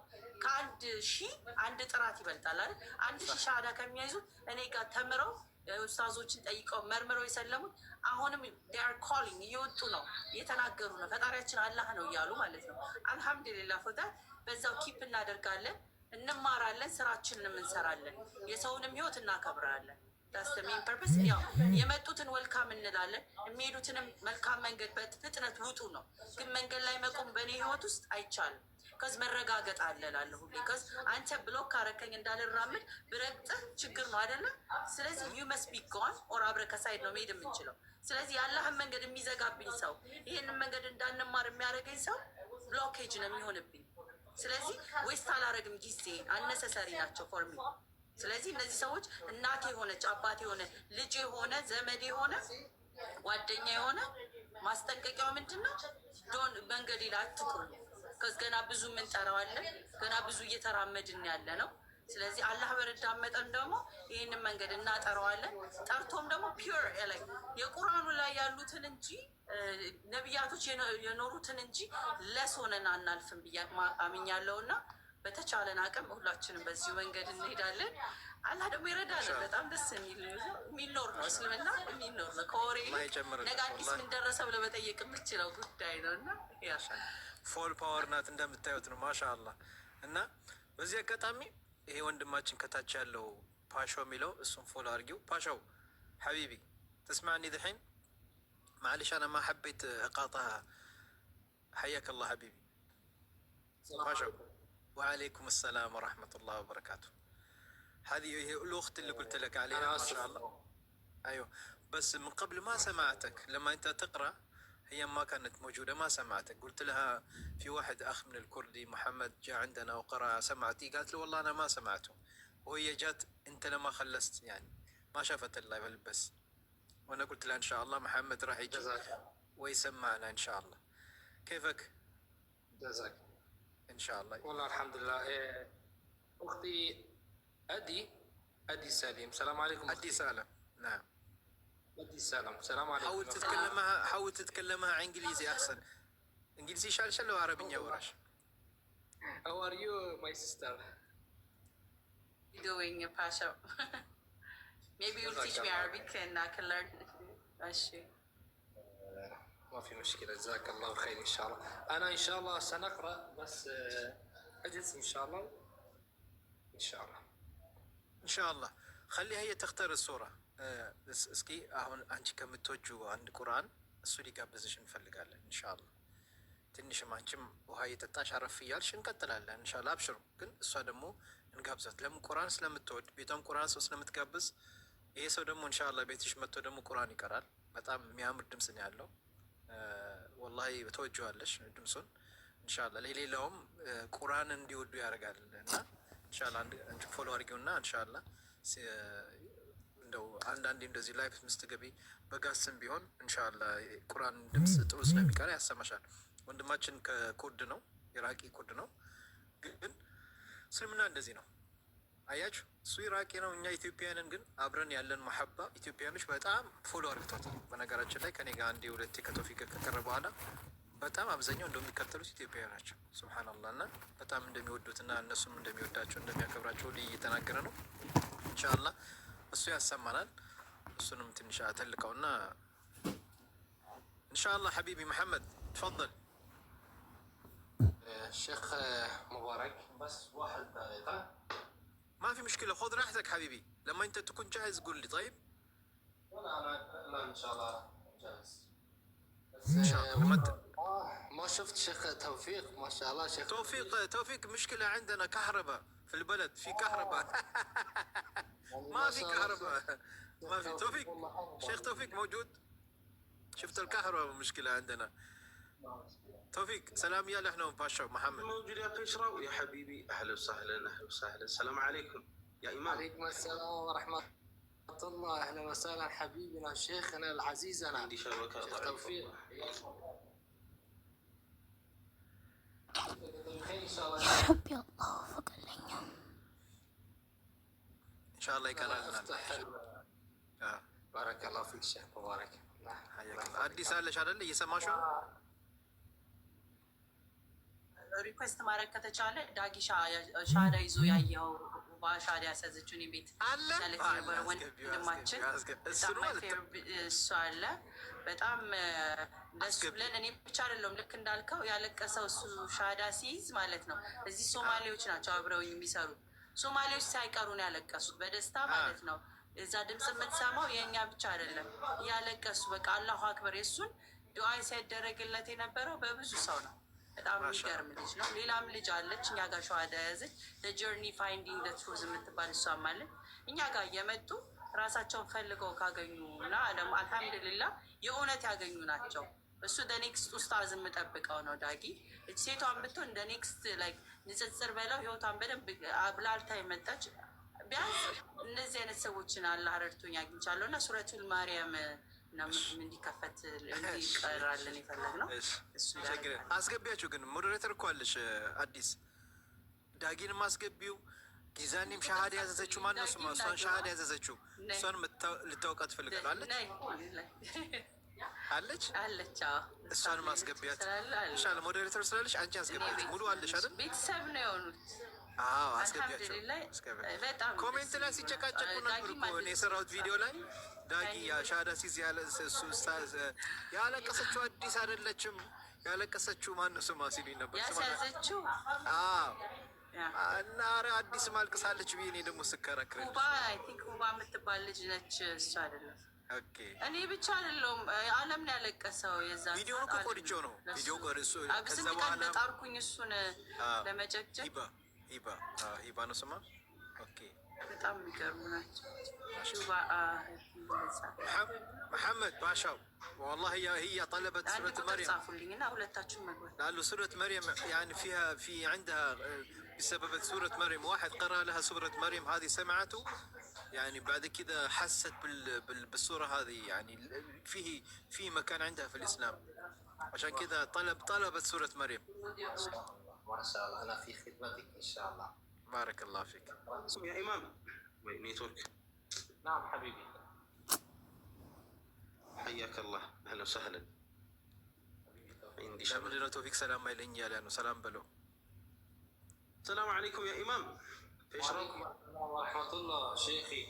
ከ1000 አንድ ጥራት ይበልጣል አይደል? 1000 ሻሃዳ ከሚያይዙ እኔ ጋር ተምረው ኡስታዞችን ጠይቀው መርምረው የሰለሙት አሁንም ዴር ኮሊንግ እየወጡ ነው፣ እየተናገሩ ነው። ፈጣሪያችን አላህ ነው እያሉ ማለት ነው። አልሐምዱሊላህ ፎታ በዛው ኪፕ እናደርጋለን፣ እንማራለን፣ ስራችንንም እንሰራለን፣ የሰውንም ህይወት እናከብራለን። ዳስተሜን ፐርፐስ ያው የመጡትን ወልካም እንላለን፣ የሚሄዱትንም መልካም መንገድ በፍጥነት ውጡ ነው። ግን መንገድ ላይ መቆም በእኔ ህይወት ውስጥ አይቻልም። ከዚ መረጋገጥ አለላለሁ ሁሌ ከዚ አንተ ብሎክ ካረከኝ እንዳልራምድ ብረግጥህ ችግር ነው አይደለም። ስለዚህ ዩ መስት ቢ ጎን ኦር አብረ ከሳይድ ነው መሄድ የምንችለው። ስለዚህ ያለህን መንገድ የሚዘጋብኝ ሰው ይህንን መንገድ እንዳንማር የሚያደርገኝ ሰው ብሎኬጅ ነው የሚሆንብኝ። ስለዚህ ዌስት አላረግም ጊዜ አነሰሰሪ ናቸው ፎርሚ። ስለዚህ እነዚህ ሰዎች እናቴ የሆነች አባቴ የሆነ ልጅ የሆነ ዘመድ የሆነ ጓደኛ የሆነ ማስጠንቀቂያው ምንድን ነው? ዶን መንገድ ላይ አትቁሙ። ገና ብዙ የምንጠራዋለን፣ ገና ብዙ እየተራመድን ያለ ነው። ስለዚህ አላህ በረዳን መጠን ደግሞ ይህንን መንገድ እናጠረዋለን። ጠርቶም ደግሞ ፒውር ላይ የቁርአኑ ላይ ያሉትን እንጂ ነቢያቶች የኖሩትን እንጂ ለስ ሆነን አናልፍም ብዬ አምኛለሁ። እና በተቻለን አቅም ሁላችንም በዚሁ መንገድ እንሄዳለን። አላህ ደግሞ ይረዳናል። በጣም ደስ የሚኖር ነው እስልምና የሚኖር ነው። ከወሬ ነገ አዲስ ምን ደረሰ ብለህ መጠየቅ የምችለው ጉዳይ ነው። እና
ፎል ፓወር ናት እንደምታዩት ነው። ማሻአላህ። እና በዚህ አጋጣሚ ይሄ ወንድማችን ከታች ያለው ፓሻው የሚለው እሱን ፎሎ አድርጊው። ፓሻው ሐቢቢ ተስማዕኒ ድሒን معلش أنا ما حبيت إقاطعها. حياك الله حبيبي باشا. وعليكم السلام ورحمة الله وبركاته. هذه هي الأخت اللي قلت لك عليها ما شاء الله. أيوه بس من قبل ما سمعتك لما أنت تقرأ هي ما كانت موجودة ما سمعتك. قلت لها في واحد أخ من الكردي محمد جاء عندنا وقرأ سمعتي؟ قالت له والله أنا ما سمعته. وهي جات أنت لما خلصت يعني ما شافت اللايف بس. وأنا قلت لها إن شاء الله محمد راح يجي ويسمعنا إن شاء الله. كيفك؟
جزاك
إن شاء الله.
والله الحمد لله. أختي أدي سليم. السلام عليكم.
أدي سالم. نعم.
أدي سلام. السلام عليكم.
حاول تتكلمها انجليزي احسن. انجليزي شال وعربية ورش.
How are you, my sister?
Doing Pasha. Maybe you'll teach me Arabic and I can learn. ماشي.
ما في مشكلة. جزاك الله خير إن شاء الله. أنا إن شاء الله سنقرأ بس أجلس إن شاء الله. إن شاء الله.
إن شاء الله. خليها هي تختار الصورة. እስኪ አሁን አንቺ ከምትወጁ አንድ ቁርአን እሱ ሊጋብዝሽ እንፈልጋለን ኢንሻአላህ። ትንሽም አንቺም ውሃ እየጠጣሽ አረፍ እያልሽ እንቀጥላለን ኢንሻአላህ። አብሽሩ። ግን እሷ ደግሞ እንጋብዛት። ለምን ቁርአን ስለምትወድ ቤቷም ቁርአን ሰው ስለምትጋብዝ ይሄ ሰው ደግሞ ኢንሻአላህ ቤትሽ መጥቶ ደግሞ ቁርአን ይቀራል። በጣም የሚያምር ድምጽ ነው ያለው። ወላሂ ተወጂዋለሽ ድምጹን ኢንሻአላህ። ለሌላውም ቁርአን እንዲወዱ ያደርጋል እና ኢንሻአላህ አንቺ ፎሎ አድርጊውና ኢንሻአላህ እንደው አንዳንዴ እንደዚህ ላይፍ ምስትገቢ በጋስም ቢሆን ኢንሻአላህ ቁርአን ድምጽ ጥሩ ስለሚቀር ያሰማሻል። ወንድማችን ከኩርድ ነው፣ ኢራቂ ኩርድ ነው። ግን እስልምና እንደዚህ ነው አያችሁ። እሱ ኢራቂ ነው፣ እኛ ኢትዮጵያውያንን ግን አብረን ያለን መሐባ ኢትዮጵያኖች በጣም ፎሎ አድርገውታል። በነገራችን ላይ ከኔ ጋር አንዴ ሁለቴ ከተውፊቅ ከቀረበ በኋላ በጣም አብዛኛው እንደሚከተሉት ኢትዮጵያውያን ናቸው። ሱብሃንአላህ። እና በጣም እንደሚወዱትና እነሱም እንደሚወዳቸው እንደሚያከብራቸው እየተናገረ ነው። ኢንሻአላህ እሱ ያሰማናል። እሱንም ትንሽ አተልቀውና ኢንሻአላህ ሐቢቢ መሐመድ تفضل.
شيخ مبارك بس واحد دقيقة.
ما في مشكلة، خذ راحتك حبيبي، لما انت تكون جاهز قول لي. طيب
أنا إن شاء الله جاهز.
ان شاء الله.
ما شفت شيخ توفيق ما شاء الله. شيخ
توفيق مشكلة عندنا كهرباء في البلد، في كهرباء ما في كهرباء ما في. توفيق شيخ توفيق موجود؟ شفت الكهرباء مشكلة عندنا. توفيق سلام يا لحنا وباشا محمد
موجود يا قشرة يا حبيبي. أهلا وسهلا أهلا وسهلا. السلام عليكم يا إمام.
عليكم السلام ورحمة الله. أهلا وسهلا حبيبنا شيخنا العزيز. أنا
عندي شبكة
شيخ توفيق.
حبي الله فقلني
ان شاء الله يكرر لنا.
بارك الله فيك شيخ مبارك.
حياك الله. አዲስ አለሽ አይደል? እየሰማሽ ነው?
ሪኩዌስት ማድረግ ከተቻለ ዳጊ ሻዳ ይዞ ያየው በሻዳ ያሰዘችውን ቤት ያለች የነበረ ወንድማችን እሱ አለ። በጣም ደስ ብለን እኔ ብቻ አይደለም ልክ እንዳልከው ያለቀሰው እሱ ሻዳ ሲይዝ ማለት ነው። እዚህ ሶማሌዎች ናቸው አብረውኝ የሚሰሩ ሶማሌዎች ሳይቀሩ ነው ያለቀሱት በደስታ ማለት ነው። እዛ ድምፅ የምትሰማው የእኛ ብቻ አይደለም እያለቀሱ በቃ አላሁ አክበር። የእሱን ዱዓ ሲያደረግለት የነበረው በብዙ ሰው ነው። በጣም የሚገርም ልጅ ነው። ሌላም ልጅ አለች እኛ ጋር ሸዋዳ ያዘች ጀርኒ ፋይንዲንግ ትሩዝ የምትባል እሷም አለች። እኛ ጋር እየመጡ ራሳቸውን ፈልገው ካገኙ እና ደግሞ አልሐምዱሊላህ የእውነት ያገኙ ናቸው። እሱ ኔክስት ኡስታዝ የምጠብቀው ነው ዳጊ። ሴቷን ብትሆን እንደ ኔክስት ላይ ንጽጽር በለው ህይወቷን በደንብ አብላልታ የመጣች ቢያንስ እነዚህ አይነት ሰዎችን አላህ ረድቶኝ አግኝቻለሁ እና ሱረቱል ማርያም እንዲከፈት እንዲቀራለን የፈለግነው
አስገቢያችሁ። ግን ሞዴሬተር እኮ አለሽ አዲስ ዳጊንም አስገቢው። ጊዛኔም ሻሃዳ ያዘዘችው ማነው ስሟ? እሷን ሻሃዳ ያዘዘችው እሷን ልታውቃት ትፈልጋለች አለች አለች። እሷን ማስገቢያት ኢንሻአላህ። ሞዴሬተር ስላለሽ አንቺ አስገቢያት። ሙሉ አለሽ አይደል?
ቤተሰብ ነው የሆኑት።
አዎ አስገቢያቸው። ኮሜንት ላይ ሲጨቃጨቁ ነበር እኮ እኔ የሰራሁት ቪዲዮ ላይ ዳጊ ሻሃዳ ሲዝ ያለ እሱ ኡስታዝ ያለቀሰችው አዲስ አይደለችም ያለቀሰችው ማነው ስሟ ሲሉኝ ነበር።
ያሳዘችው
እና ኧረ አዲስ ማልቅሳለች ብዬ እኔ ደግሞ ስከራክር
ኩባ አይ ቲንክ ኩባ የምትባል ልጅ ነች። እሱ አይደለም እኔ ብቻ አይደለሁም ዓለም ነው ያለቀሰው። የዛ
ቪዲዮ እኮ ቆርጬው ነው ቪዲዮ ቆርጬ ከዛ በኋላ
ጣርኩኝ እሱን ለመጨቅጨቅ ሂባ ነው ስማ። ኦኬ በጣም የሚገርሙ ናቸው።
محمد باشا والله هي طلبت سورة مريم. لأنه سورة مريم يعني في عندها بسبب سورة مريم واحد قرأ لها سورة مريم هذه سمعته يعني بعد كذا حست بالسورة هذه يعني في مكان عندها في الإسلام عشان كذا طلبت سورة مريم.
ما شاء الله أنا في خدمتك إن شاء الله.
بارك الله فيك.
اسم يا إمام نيتورك.
نعم حبيبي.
حياك الله أهلا وسهلا. عندي شباب.
ለምንድን ነው ቶፊቅ ሰላም አይለኝ ያለ ነው? ሰላም በለው።
السلام عليكم يا إمام.
وعليكم السلام ورحمة الله شيخي.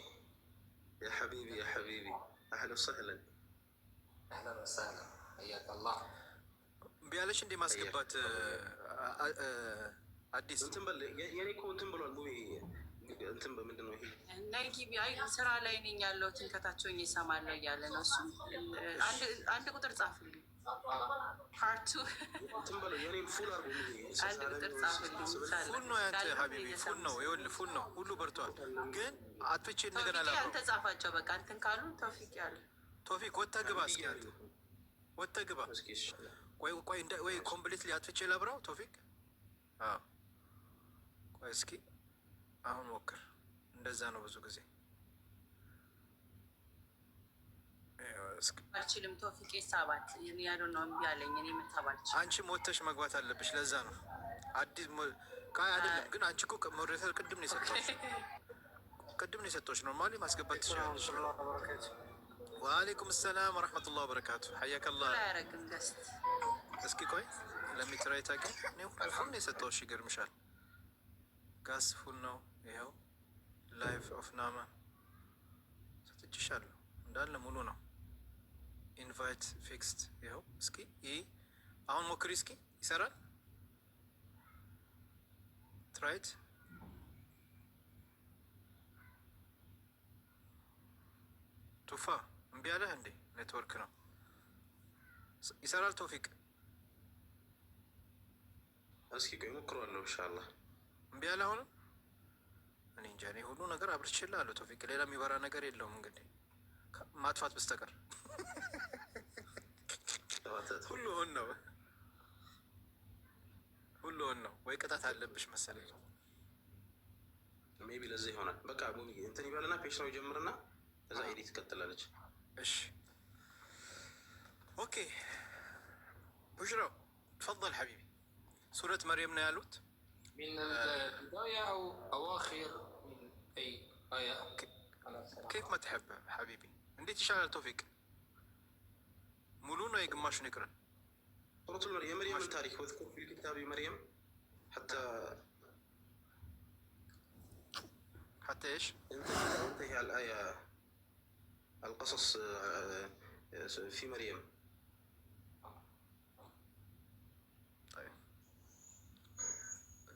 يا حبيبي يا حبيبي أهلا وسهلا.
أهلا وسهلا حياك الله.
ቢያለሽ እንዴ ማስገባት አዲስ
እንትን በል የኔ እኮ እንትን ብሏል ሙቪ እንትን በምንድን ነው ይሄ
ናይ ጊቢ አይ ስራ ላይ ነኝ ያለሁትን ከታቸው እየሰማለሁ እያለ ነው እሱ። አንድ ቁጥር ጻፍልኝ ፓርቱ
እንትን በለው የኔ ፉል አርጎ ሙቪ
አንድ ቁጥር ጻፍልኝ።
ፉል ነው ያንተ ሀቢቢ ፉል ነው። ይኸውልህ ፉል ነው ሁሉ በርቷል። ግን አጥፍቼ እንደገና ላብረው
አንተ ጻፋቸው በቃ እንትን ካሉ ተውፊቅ ያለ
ቶፊቅ ወጥተህ ግባ። እስኪ አንተ ወጥተህ ግባ። ወይ ኮምፕሊትሊ አጥፍቼ ላብረው ቶፊቅ። ቆይ እስኪ አሁን ሞክር። እንደዛ ነው ብዙ ጊዜ
አልችልም። ቶፊቅ ሰባት ያለው ነው እምቢ አለኝ። እኔ መታባልች
አንቺ ሞተሽ መግባት አለብሽ። ለዛ ነው አዲስ ቃይ አይደለም። ግን አንቺ እኮ ሞዴሬተር ቅድም ነው የሰጠሁሽ ኖርማሊ ማስገባት ትችላለሽ። ወአለይኩም ሰላም ወረሕመቱላህ ወበረካቱ። ሐያከላህ
አያረግም ገስት።
እስኪ ቆይ ለሚትራይ ታገ ነው ፉል ነው የሰጠሁሽ። ይገርምሻል። ጋስ ፉል ነው ይኸው። ላይፍ ኦፍ ናማ ሰጥቼሻለሁ እንዳለ ሙሉ ነው። ኢንቫይት ፊክስድ ይኸው። እስኪ ይህ አሁን ሞክሪ እስኪ ይሰራል። ትራይት ቱፋ እምቢ አለህ እንዴ? ኔትወርክ ነው። ይሰራል ቶፊቅ።
እስኪ ቆይ ሞክረዋለሁ ኢንሻአላህ።
እምቢ አለህ አሁንም? እኔ እንጃ። እኔ ሁሉ ነገር አብርቼልሃለሁ ቶፊቅ። ሌላ የሚበራ ነገር የለውም እንግዲህ ማጥፋት በስተቀር ሁሉ ሆን ነው ወይ ቅጣት አለብሽ መሰለኝ።
ሜቢ ለዚህ ይሆናል። በቃ እንትን ይበልና ፔጅ ነው ይጀምርና ከዛ ኤዲት ትቀጥላለች።
እሺ ኦኬ ቡሽራው تفضل حبيبي. ሱረት መርየም ነው ያሉት።
من البداية أو أواخر من أي آية؟
كيف ما تحب حبيبي. እንዴት ይሻላል ቶፊቅ? ሙሉ ነው የግማሹን ይቅረን።
ሱረቱ የመርየምን ታሪክ ወذكر في الكتاب مريم
حتى ايش؟
انتهي الآية القصص في مريم.
طيب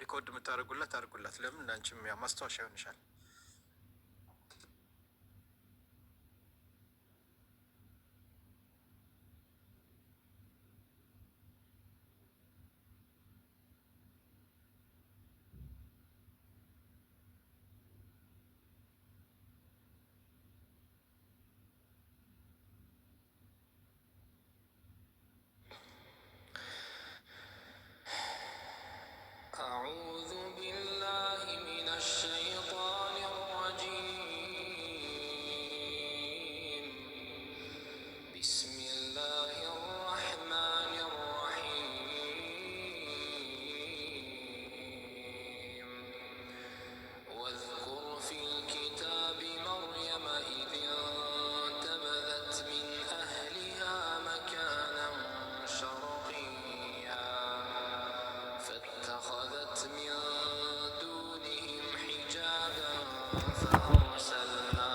ሪኮርድ የምታደርጉላት አድርጉላት። ለምን አንቺም ያ ማስታወሻ ይሆንሻል።
أعوذ بالله من الشيطان الرجيم. بسم الله الرحمن الرحيم. واذكر في الكتاب مريم إذ انتبذت من أهلها مكانا شرقيا فاتخذت من دونهم حجابا فأرسلنا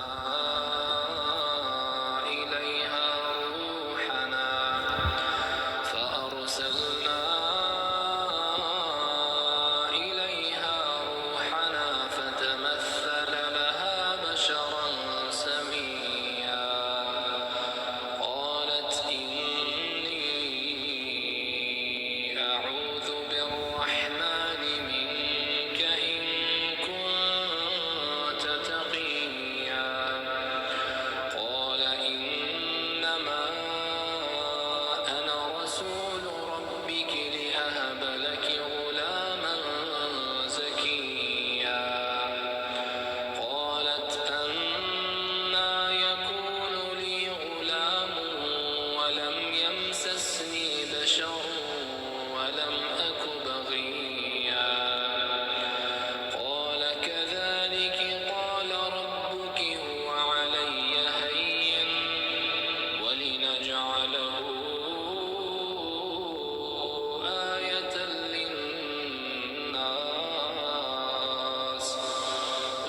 إليها روحنا فتمثل لها بشرا سويا قالت إني أعوذ بالرحمن منك إن كنت تقيا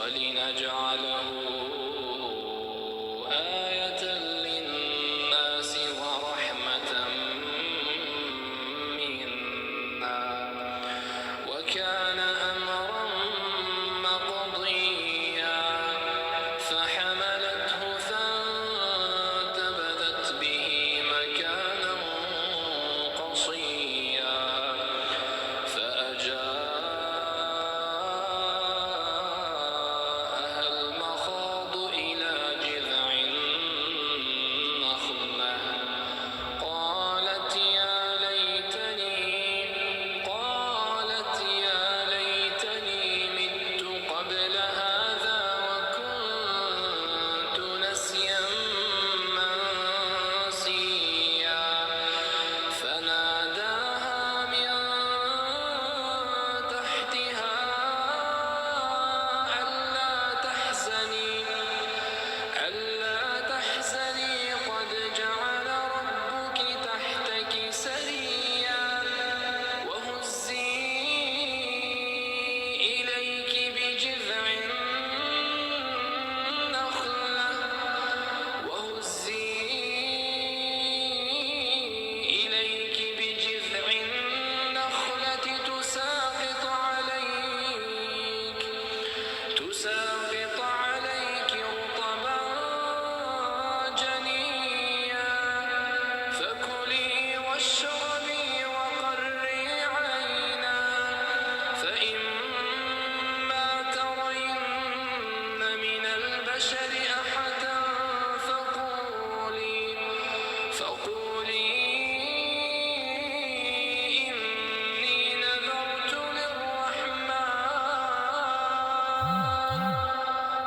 ولنجعله آية للناس ورحمة منا وكان أمرا مقضيا فحملته فانتبذت به مكانا قصيا فأجاءها المخاض إلى جذع النخلة قالت يا ليتني مت قبل هذا وكنت نسيا منسيا فناداها من تحتها ألا تحزني قد جعل ربك تحتك سريا وهزي إليك بجذع النخلة تساقط عليك رطبا جنيا فكلي واشربي وقري عينا فإما ترين من البشر أحدا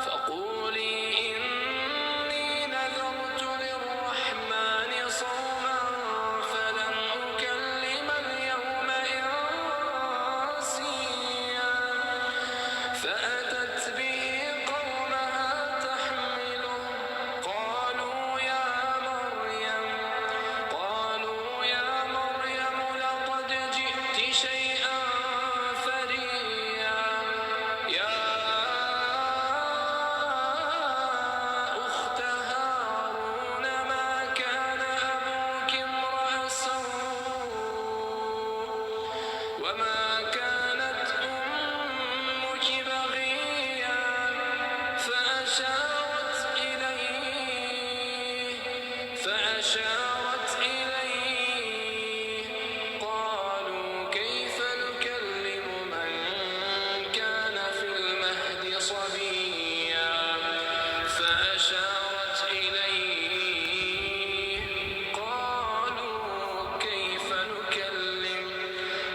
فقولي إني نذرت للرحمن صوما فلن أكلم اليوم إنسيا فأتت به قومها تحمله قالوا يا مريم لقد جئت شيئا فريا يا أخت هارون ما كان أبوك امرأ سوء وما كانت أمك بغيا فأشارت إليه قالوا كيف نكلم من كان في المهد صبيا فأشارت إليه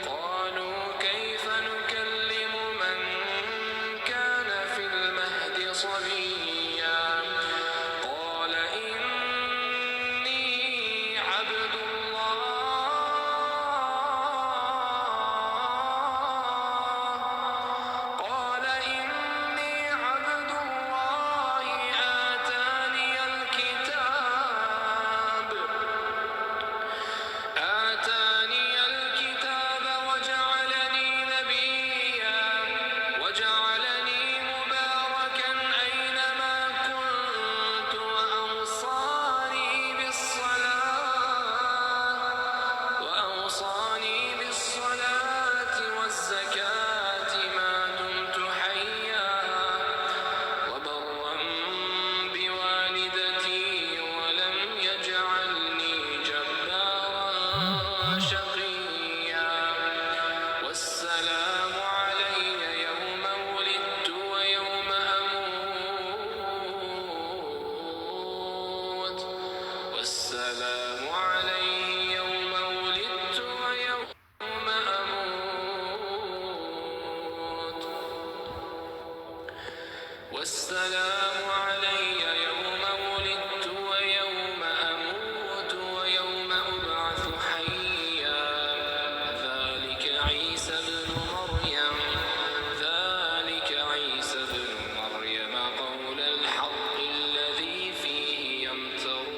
قالوا كيف نكلم من كان في المهد صبيا قال إني عبد الله آتاني الكتاب وجعلني نبيا وجعلني مباركا أينما كنت وأوصاني بالصلاة والزكاة ما دمت حيا وبرا بوالدتي ولم يجعلني جبارا شقيا والسلام علي يوم ولدت ويوم أموت والسلام علي يوم ولدت ويوم أموت والسلام علي يوم ولدت ويوم أموت ويوم أبعث حيا ذلك عيسى ابن مريم قول الحق الذي فيه يمترون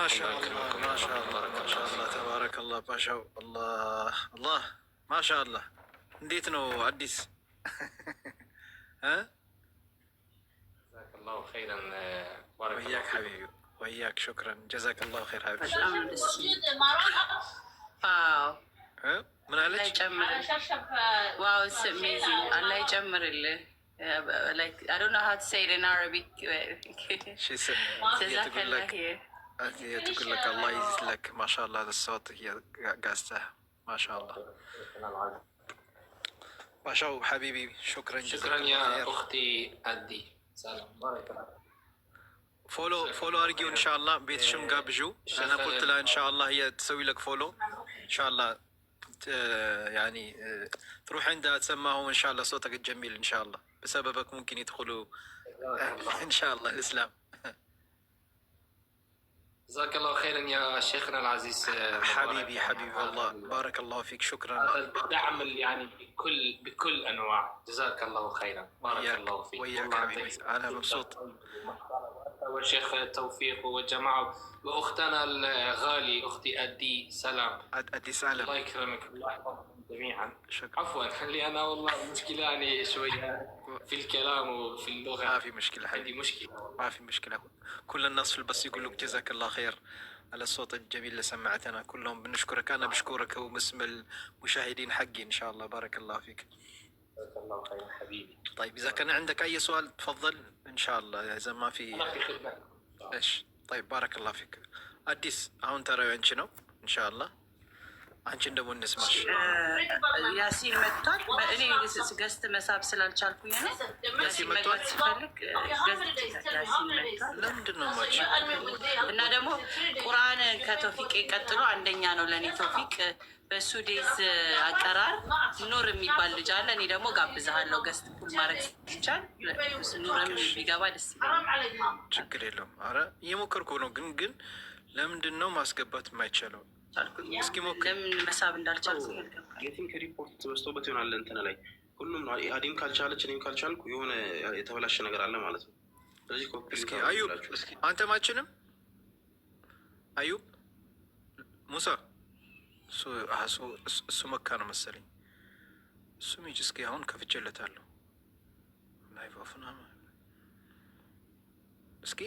ማሻአላህ ማሻአላህ ተባረከላህ ማሻአላህ አላህ ማሻአላህ። እንዴት ነው አዲስ?
ጀዛከላሁ ኸይረን
ወያክ ሐቢቢ ወያክ ሹክረን ጀዛከላሁ ኸይር ሐቢቢ። ምን አለች?
ዋው አላህ ይጨምርልህ። Like I don't know how to say it in Arabic.
She said, تقول لك الله يزيد لك ما شاء الله. هذا الصوت هي قاسته ما شاء الله ما شاء الله حبيبي. شكرا
شكرا يا أختي أدي. سلام بارك الله.
فولو أرجو إن شاء الله بيت شم قابجو. أنا قلت لها إن شاء الله هي تسوي لك فولو إن شاء الله. يعني تروح عندها تسمعهم إن شاء الله صوتك الجميل إن شاء الله. بسببك ممكن يدخلوا إن شاء الله الإسلام.
جزاك الله خيرا يا شيخنا العزيز.
حبيبي حبيبي والله بارك الله فيك. شكرا.
دعم يعني بكل أنواع. جزاك الله خيرا بارك الله فيك.
وياك حبيبي أنا مبسوط.
والشيخ توفيق والجماعة وأختنا الغالي أختي أدي سلام.
أدي سلام.
الله يكرمك الله يحفظكم جميعا.
شكرا.
عفوا خلي أنا والله مشكلة يعني شوية في الكلام وفي اللغة.
ما في مشكلة حبيبي.
عندي مشكلة.
ما في مشكلة. كل الناس في البث يقول لك جزاك الله خير على الصوت الجميل اللي سمعتنا. كلهم بنشكرك. أنا بشكرك وباسم المشاهدين حقي إن شاء الله. بارك الله فيك.
جزاك الله خير حبيبي.
طيب إذا كان عندك أي سؤال تفضل إن شاء الله. إذا ما في
أنا في خدمة.
إيش طيب بارك الله فيك. أديس هون ترى عنشنو إن شاء الله አንቺን ደግሞ እንስማሽ።
ያሲን መጥቷል። እኔ ገስት መሳብ ስላልቻልኩኝ ነው።
ያሲን መጥቷል
ሲፈልግ ያሲን መጥቷል።
ለምንድን ነው ማች?
እና ደግሞ ቁርአን ከተውፊቅ ቀጥሎ አንደኛ ነው ለእኔ ተውፊቅ። በሱዴዝ አቀራር ኑር የሚባል ልጅ አለ። እኔ ደግሞ ጋብዝሃለሁ ገስት ፑል ማድረግ ይቻል። ኑርም ቢገባ ደስ ይላል።
ችግር የለውም። አረ እየሞከርኩ ነው። ግን ለምንድን ነው ማስገባት የማይቻለው? እስኪ ሞክር።
ለምን መሳብ እንዳልቻልኩ
የቲም ከሪፖርት በዝቶበት ይሆናል። እንትን ላይ ሁሉም ነው። አዲም ካልቻለች እኔም ካልቻልኩ የሆነ የተበላሸ ነገር አለ ማለት ነው። ስለዚህ
እስኪ አዩብ አንተ ማችንም አዩብ ሙሳ እሱ መካ ነው መሰለኝ። እሱ ሚጅ እስኪ አሁን ከፍቼለታለሁ። ላይቫፍና እስኪ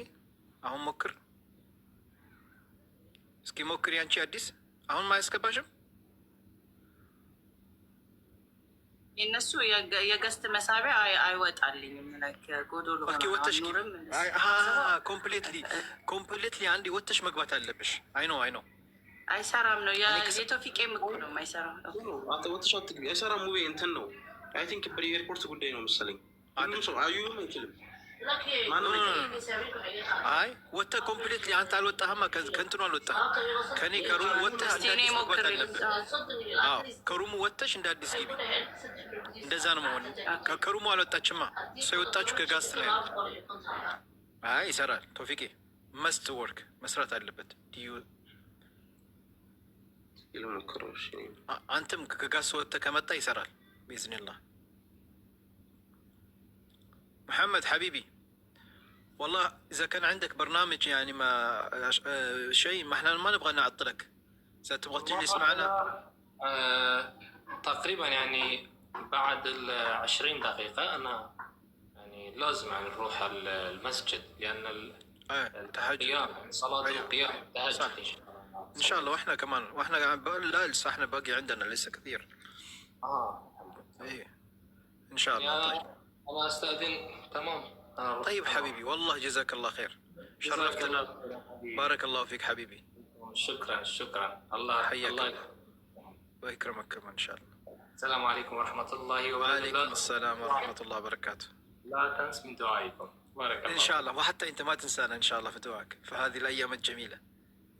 አሁን ሞክር። እስኪ ሞክሪ አንቺ አዲስ። አሁን ማያስገባሽም
የእነሱ የገስት መሳቢያ አይወጣልኝም። ጎዶሎ
እስኪ ወተሽ ኮምፕሊትሊ አንዴ ወተሽ መግባት አለብሽ። አይ ነው
አይሰራም ነው የቶፊቄ ምኩ ነው አይሰራም።
ወተሽ አትግቢ። አይሰራም ሙቤ እንትን ነው። አይ ቲንክ በኤርፖርት ጉዳይ ነው መሰለኝ። አንዱም ሰው አዩም አይችልም።
አይ ወጥተህ ኮምፕሊትሊ አንተ አልወጣህማ። ከእንትኑ አልወጣህም። ከኔ ከሩሙ ወጥተህ እንደ አዲስ መግባት አለብህ። አዎ ከሩሙ ወጥተሽ እንደ አዲስ ግቢ። እንደዛ ነው መሆን። ከሩሙ አልወጣችማ። እሷ የወጣችሁ ከጋስት ላይ ነው። አይ ይሰራል። ቶፊቄ መስት ወርክ መስራት አለበት። አንተም ከጋስት ወጥተህ ከመጣ ይሰራል بإذن محمد حبيبي والله إذا كان عندك برنامج يعني ما شيء ما احنا ما نبغى نعطلك. إذا تبغى تجلس معنا
تقريبا يعني بعد 20 دقيقة أنا يعني لازم يعني نروح المسجد لأن
تهجد
صلاة القيام تهجد
إن شاء الله. وإحنا كمان لا لسه إحنا باقي عندنا لسه كثير. إيه إن شاء الله. طيب
أنا أستأذن. تمام.
طيب حبيبي والله جزاك الله خير شرفتنا. بارك الله فيك حبيبي.
شكرا الله
حياك
الله
ويكرمك كمان إن شاء الله.
السلام عليكم ورحمة الله وبركاته.
وعليكم السلام ورحمة الله وبركاته.
لا تنس من دعائكم. بارك الله
إن شاء الله. وحتى أنت ما تنسانا إن شاء الله في دعائك في هذه الأيام الجميلة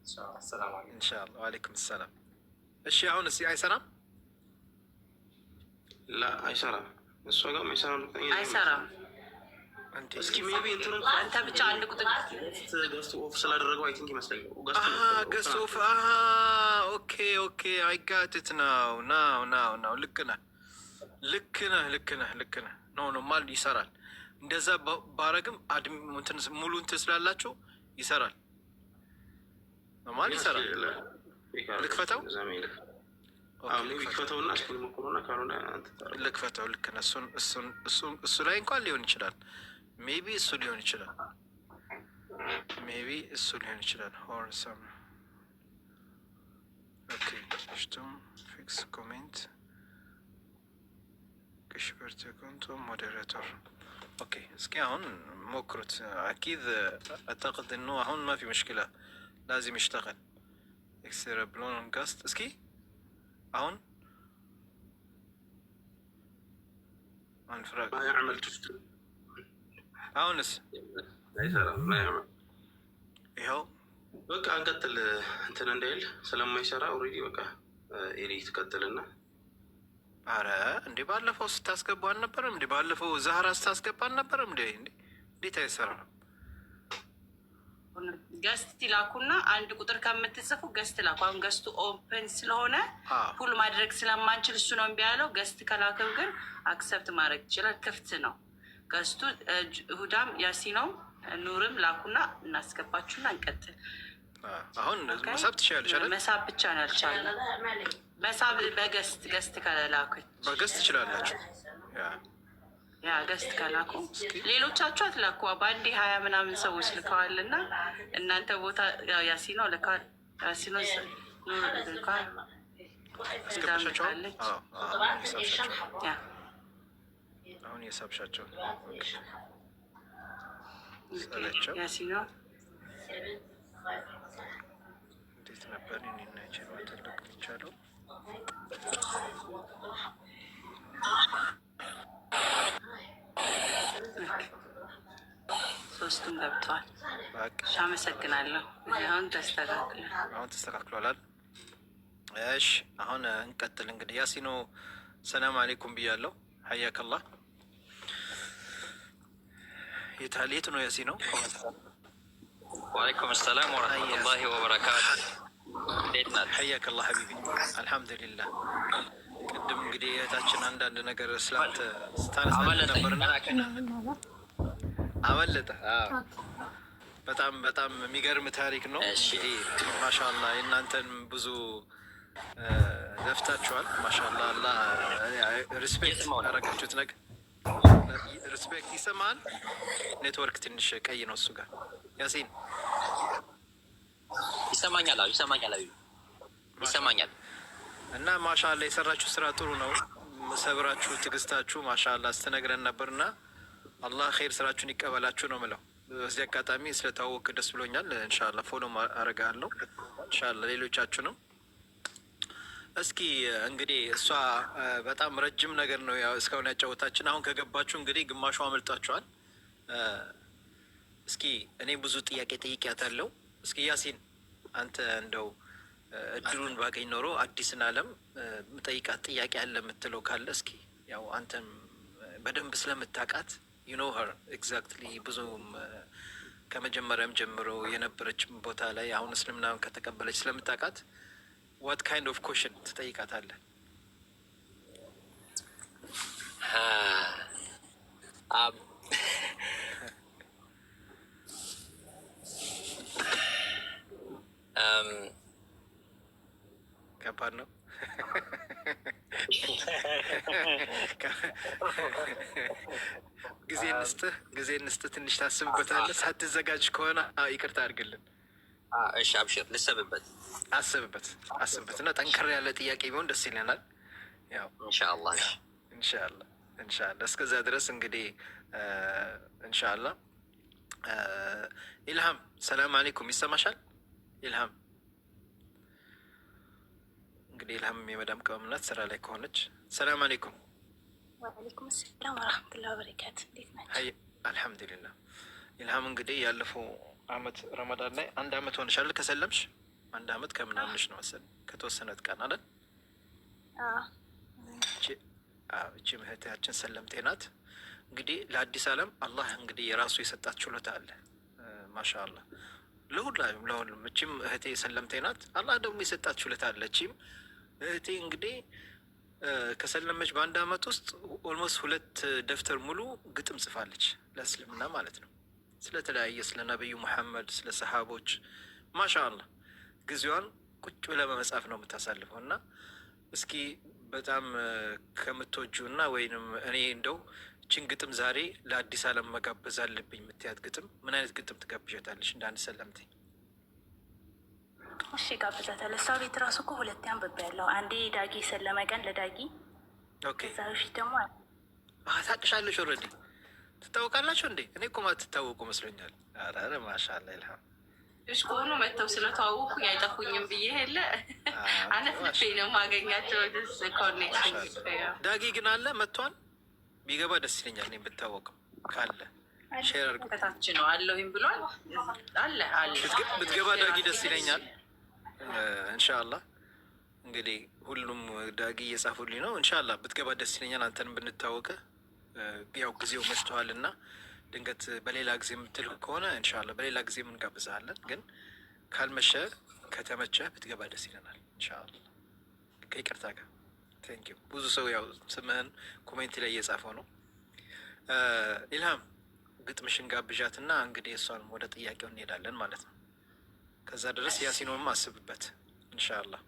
إن شاء الله. السلام عليكم.
إن شاء الله. وعليكم السلام. الشيء عون أي سلام؟
لا أي سلام. السؤال ما يسلم.
أي سلام.
እስኪ ሜቢ እንትኑ
አንተ ብቻ አንድ ቁጥር
ገስት ኦፍ ስላደረገው አይ ቲንክ ይመስለኛል።
ገስት ኦፍ ኦኬ አይ ጋት ኢት ናው ልክ ነህ ኖ ማል ይሰራል። እንደዛ ባረግም ሙሉ እንትን ስላላችሁ ይሰራል። ማን ይሰራል? ልክፈተው
ልክፈተውና እስኪ ሞክሩና ካልሆነ
ልክፈተው። ልክ ነህ። እሱ ላይ እንኳን ሊሆን ይችላል። ሜቢ እሱ ሊሆን ይችላል። ሆር ሰም ኦኬ ሽቱም ፊክስ ኮሜንት كشفرت كنتم مودريتور اوكي اسكي هون مكرت اكيد اعتقد انه هون ما في مشكلة لازم يشتغل اكسر بلون قصد اسكي هون الفراق
ما يعمل تشت
هونس
ما يعمل
يهو
በቃ እንቀጥል እንትን እንዳይል ስለማይሰራ ኦልሬዲ በቃ ኤሊ ትቀጥልና
አረ እንዴ ባለፈው ስታስገባ አልነበረም እንዴ? ባለፈው ዛህራ ስታስገባ አልነበረም እንዴ? እንዴት አይሰራም?
ገስት ላኩና አንድ ቁጥር ከምትጽፉ ገስት ላኩ። አሁን ገስቱ ኦፕን ስለሆነ ሁሉ ማድረግ ስለማንችል እሱ ነው እምቢ ያለው። ገስት ከላከው ግን አክሰፕት ማድረግ ይችላል። ክፍት ነው ገስቱ። ሁዳም ያሲኖም ኑርም ላኩና እናስገባችሁና እንቀጥል።
አሁን መሳብ ትችላለች አይደል?
መሳብ ብቻ ነው ያልቻለው። መሳብ ገስት ከላኩኝ
በገስት ትችላላችሁ።
ያ ገስት ከላኩ ሌሎቻችሁ አትላኩ። በአንዴ 20 ምናምን ሰዎች ልከዋል እና እናንተ ቦታ ያሲኖ ልከዋል። ያሲኖ ልከዋል።
አሁን የሳብሻቸው
ያሲኖ
እንዴት ነበር ናቸው ትልቅ ይቻለው
ሶስቱም ገብተዋል። አመሰግናለሁ። አሁን
ተስተካክሏል። እሺ አሁን እንቀጥል። እንግዲህ ያሲኖ ሰላም አለይኩም ብያለሁ። ሀያከላህ የት ነው ያሲኖ?
ወአለይኩም ሰላም ወረህመቱላሂ ወበረካቱ። እንዴት ናት?
ሀያከላህ ሀቢቢ አልሐምዱሊላህ። ቅድም እንግዲህ እህታችን አንዳንድ ነገር ስታነሳ ነበርና አመለጠ። በጣም የሚገርም ታሪክ ነው። እንግዲህ ማሻአላህ የእናንተን ብዙ ለፍታችኋል። ማሻአላህ አላህ ሪስፔክት ያደረጋችሁት ነገር ሪስፔክት ይሰማል። ኔትወርክ ትንሽ ቀይ ነው እሱ ጋር ያሲን
ይሰማኛል። ይሰማኛል።
እና ማሻአላ የሰራችሁ ስራ ጥሩ ነው። ሰብራችሁ ትዕግስታችሁ ማሻአላ ስትነግረን ነበርና አላህ ኸይር ስራችሁን ይቀበላችሁ ነው ምለው። በዚህ አጋጣሚ ስለታወቅ ደስ ብሎኛል። ኢንሻአላህ ፎሎ አረጋለሁ ኢንሻአላህ ሌሎቻችሁንም። እስኪ እንግዲህ እሷ በጣም ረጅም ነገር ነው ያው እስካሁን ያጫወታችን። አሁን ከገባችሁ እንግዲህ ግማሹ አመልጣችኋል። እስኪ እኔ ብዙ ጥያቄ ጠይቄያታለሁ። እስኪ ያሲን አንተ እንደው እድሉን ባገኝ ኖሮ አዲስን አለም ምጠይቃት ጥያቄ አለ የምትለው ካለ እስኪ ያው አንተም በደንብ ስለምታውቃት ዩ ኖ ሀር ኤግዛክትሊ ብዙም ከመጀመሪያም ጀምሮ የነበረች ቦታ ላይ አሁን እስልምናን ከተቀበለች ስለምታውቃት ዋት ካይንድ ኦፍ ኮሽን ትጠይቃታለህ? ከባድ ነው። ጊዜ እንስጥህ ትንሽ ታስብበታለህ። ሳትዘጋጅ ከሆነ ይቅርታ አድርግልን።
እሺ አብሽር፣ ልሰብበት። አስብበት እና ጠንከር ያለ ጥያቄ ቢሆን ደስ ይለናል። ያው ኢንሻአላህ
እስከዛ ድረስ እንግዲህ ኢንሻአላህ። ኢልሃም ሰላም አለይኩም፣ ይሰማሻል ኢልሃም? እንግዲህ ኢልሃም የመዳም ቅመም ናት ስራ ላይ ከሆነች። ሰላም አለይኩም።
ወአለይኩም ሰላም ወራህመቱላሂ ወበረካቱ። እንዴት ናችሁ?
አልሐምዱሊላህ። ኢልሃም እንግዲህ ያለፈው አመት ረመዳን ላይ 1 አመት ሆነሻል ከሰለምሽ? 1 አመት ከምናምንሽ ነው መሰለኝ ከተወሰነ ቀን አይደል? እቺ እህታችን ሰለምቴ ናት። እንግዲህ ለአዲስ አለም አላህ እንግዲህ የራሱ የሰጣት ችሎታ አለ። ማሻአላህ ለሁሉም እቺም እህቴ ሰለምቴ ናት። አላህ ደግሞ የሰጣት ችሎታ አለ። እቺም እህቴ እንግዲህ ከሰለመች በ1 አመት ውስጥ ኦልሞስት 2 ደብተር ሙሉ ግጥም ጽፋለች ለእስልምና ማለት ነው። ስለተለያየ ስለ ነብዩ መሐመድ፣ ስለ ሰሃቦች ማሻአላህ። ጊዜዋን ቁጭ ብለህ በመጻፍ ነው የምታሳልፈው። እና እስኪ በጣም ከምትወጁ እና ወይንም እኔ እንደው ችን ግጥም ዛሬ ለአዲስ ዓለም መጋበዝ አለብኝ የምትያት ግጥም ምን አይነት ግጥም ትጋብዣታለሽ? እንደ አንድ ሰለምተኝ።
እሺ ጋብዛታለሁ። እሷ ቤት ራሱ እኮ ሁለቴ አንብቤያለሁ። አንዴ ዳጊ ሰለመ ቀን ለዳጊ፣ ከዛ በፊት ደግሞ
ታቅሻለሽ። ኦልሬዲ ትታወቃላችሁ እንዴ? እኔ እኮ ማትታወቁ መስሎኛል። ኧረ ማሻአላ ይልሃም
እሽ ከሆኑ መጥተው ስለተዋወቁ አይጠፉኝም ብዬ የለ አነፍልፌ ነው ማገኛቸው። ደስ ኮኔክሽን
ዳጊ ግን አለ መጥቷል። ቢገባ ደስ ይለኛል። እኔም ብታወቅም ካለ ሼር አድርጉ።
ከታች ነው አለሁኝ ብሏል። አለ
ብትገባ ዳጊ ደስ ይለኛል። ኢንሻአላህ እንግዲህ ሁሉም ዳጊ እየጻፉልኝ ነው። ኢንሻአላህ ብትገባ ደስ ይለኛል። አንተንም ብንታወቀ ያው ጊዜው መጥቷል እና ድንገት በሌላ ጊዜ የምትል ከሆነ ኢንሻአላህ በሌላ ጊዜ እንጋብዛለን። ግን ካልመሸ ከተመቸ ብትገባ ደስ ይለናል ኢንሻአላህ ከይቅርታ ጋር። ቴንክ ዩ። ብዙ ሰው ያው ስምህን ኮሜንት ላይ እየጻፈው ነው። ኢልሃም ግጥምሽን ጋብዣትና እንግዲህ እሷንም ወደ ጥያቄው እንሄዳለን ማለት ነው። ከዛ ድረስ ያሲኖንም አስብበት ኢንሻአላህ።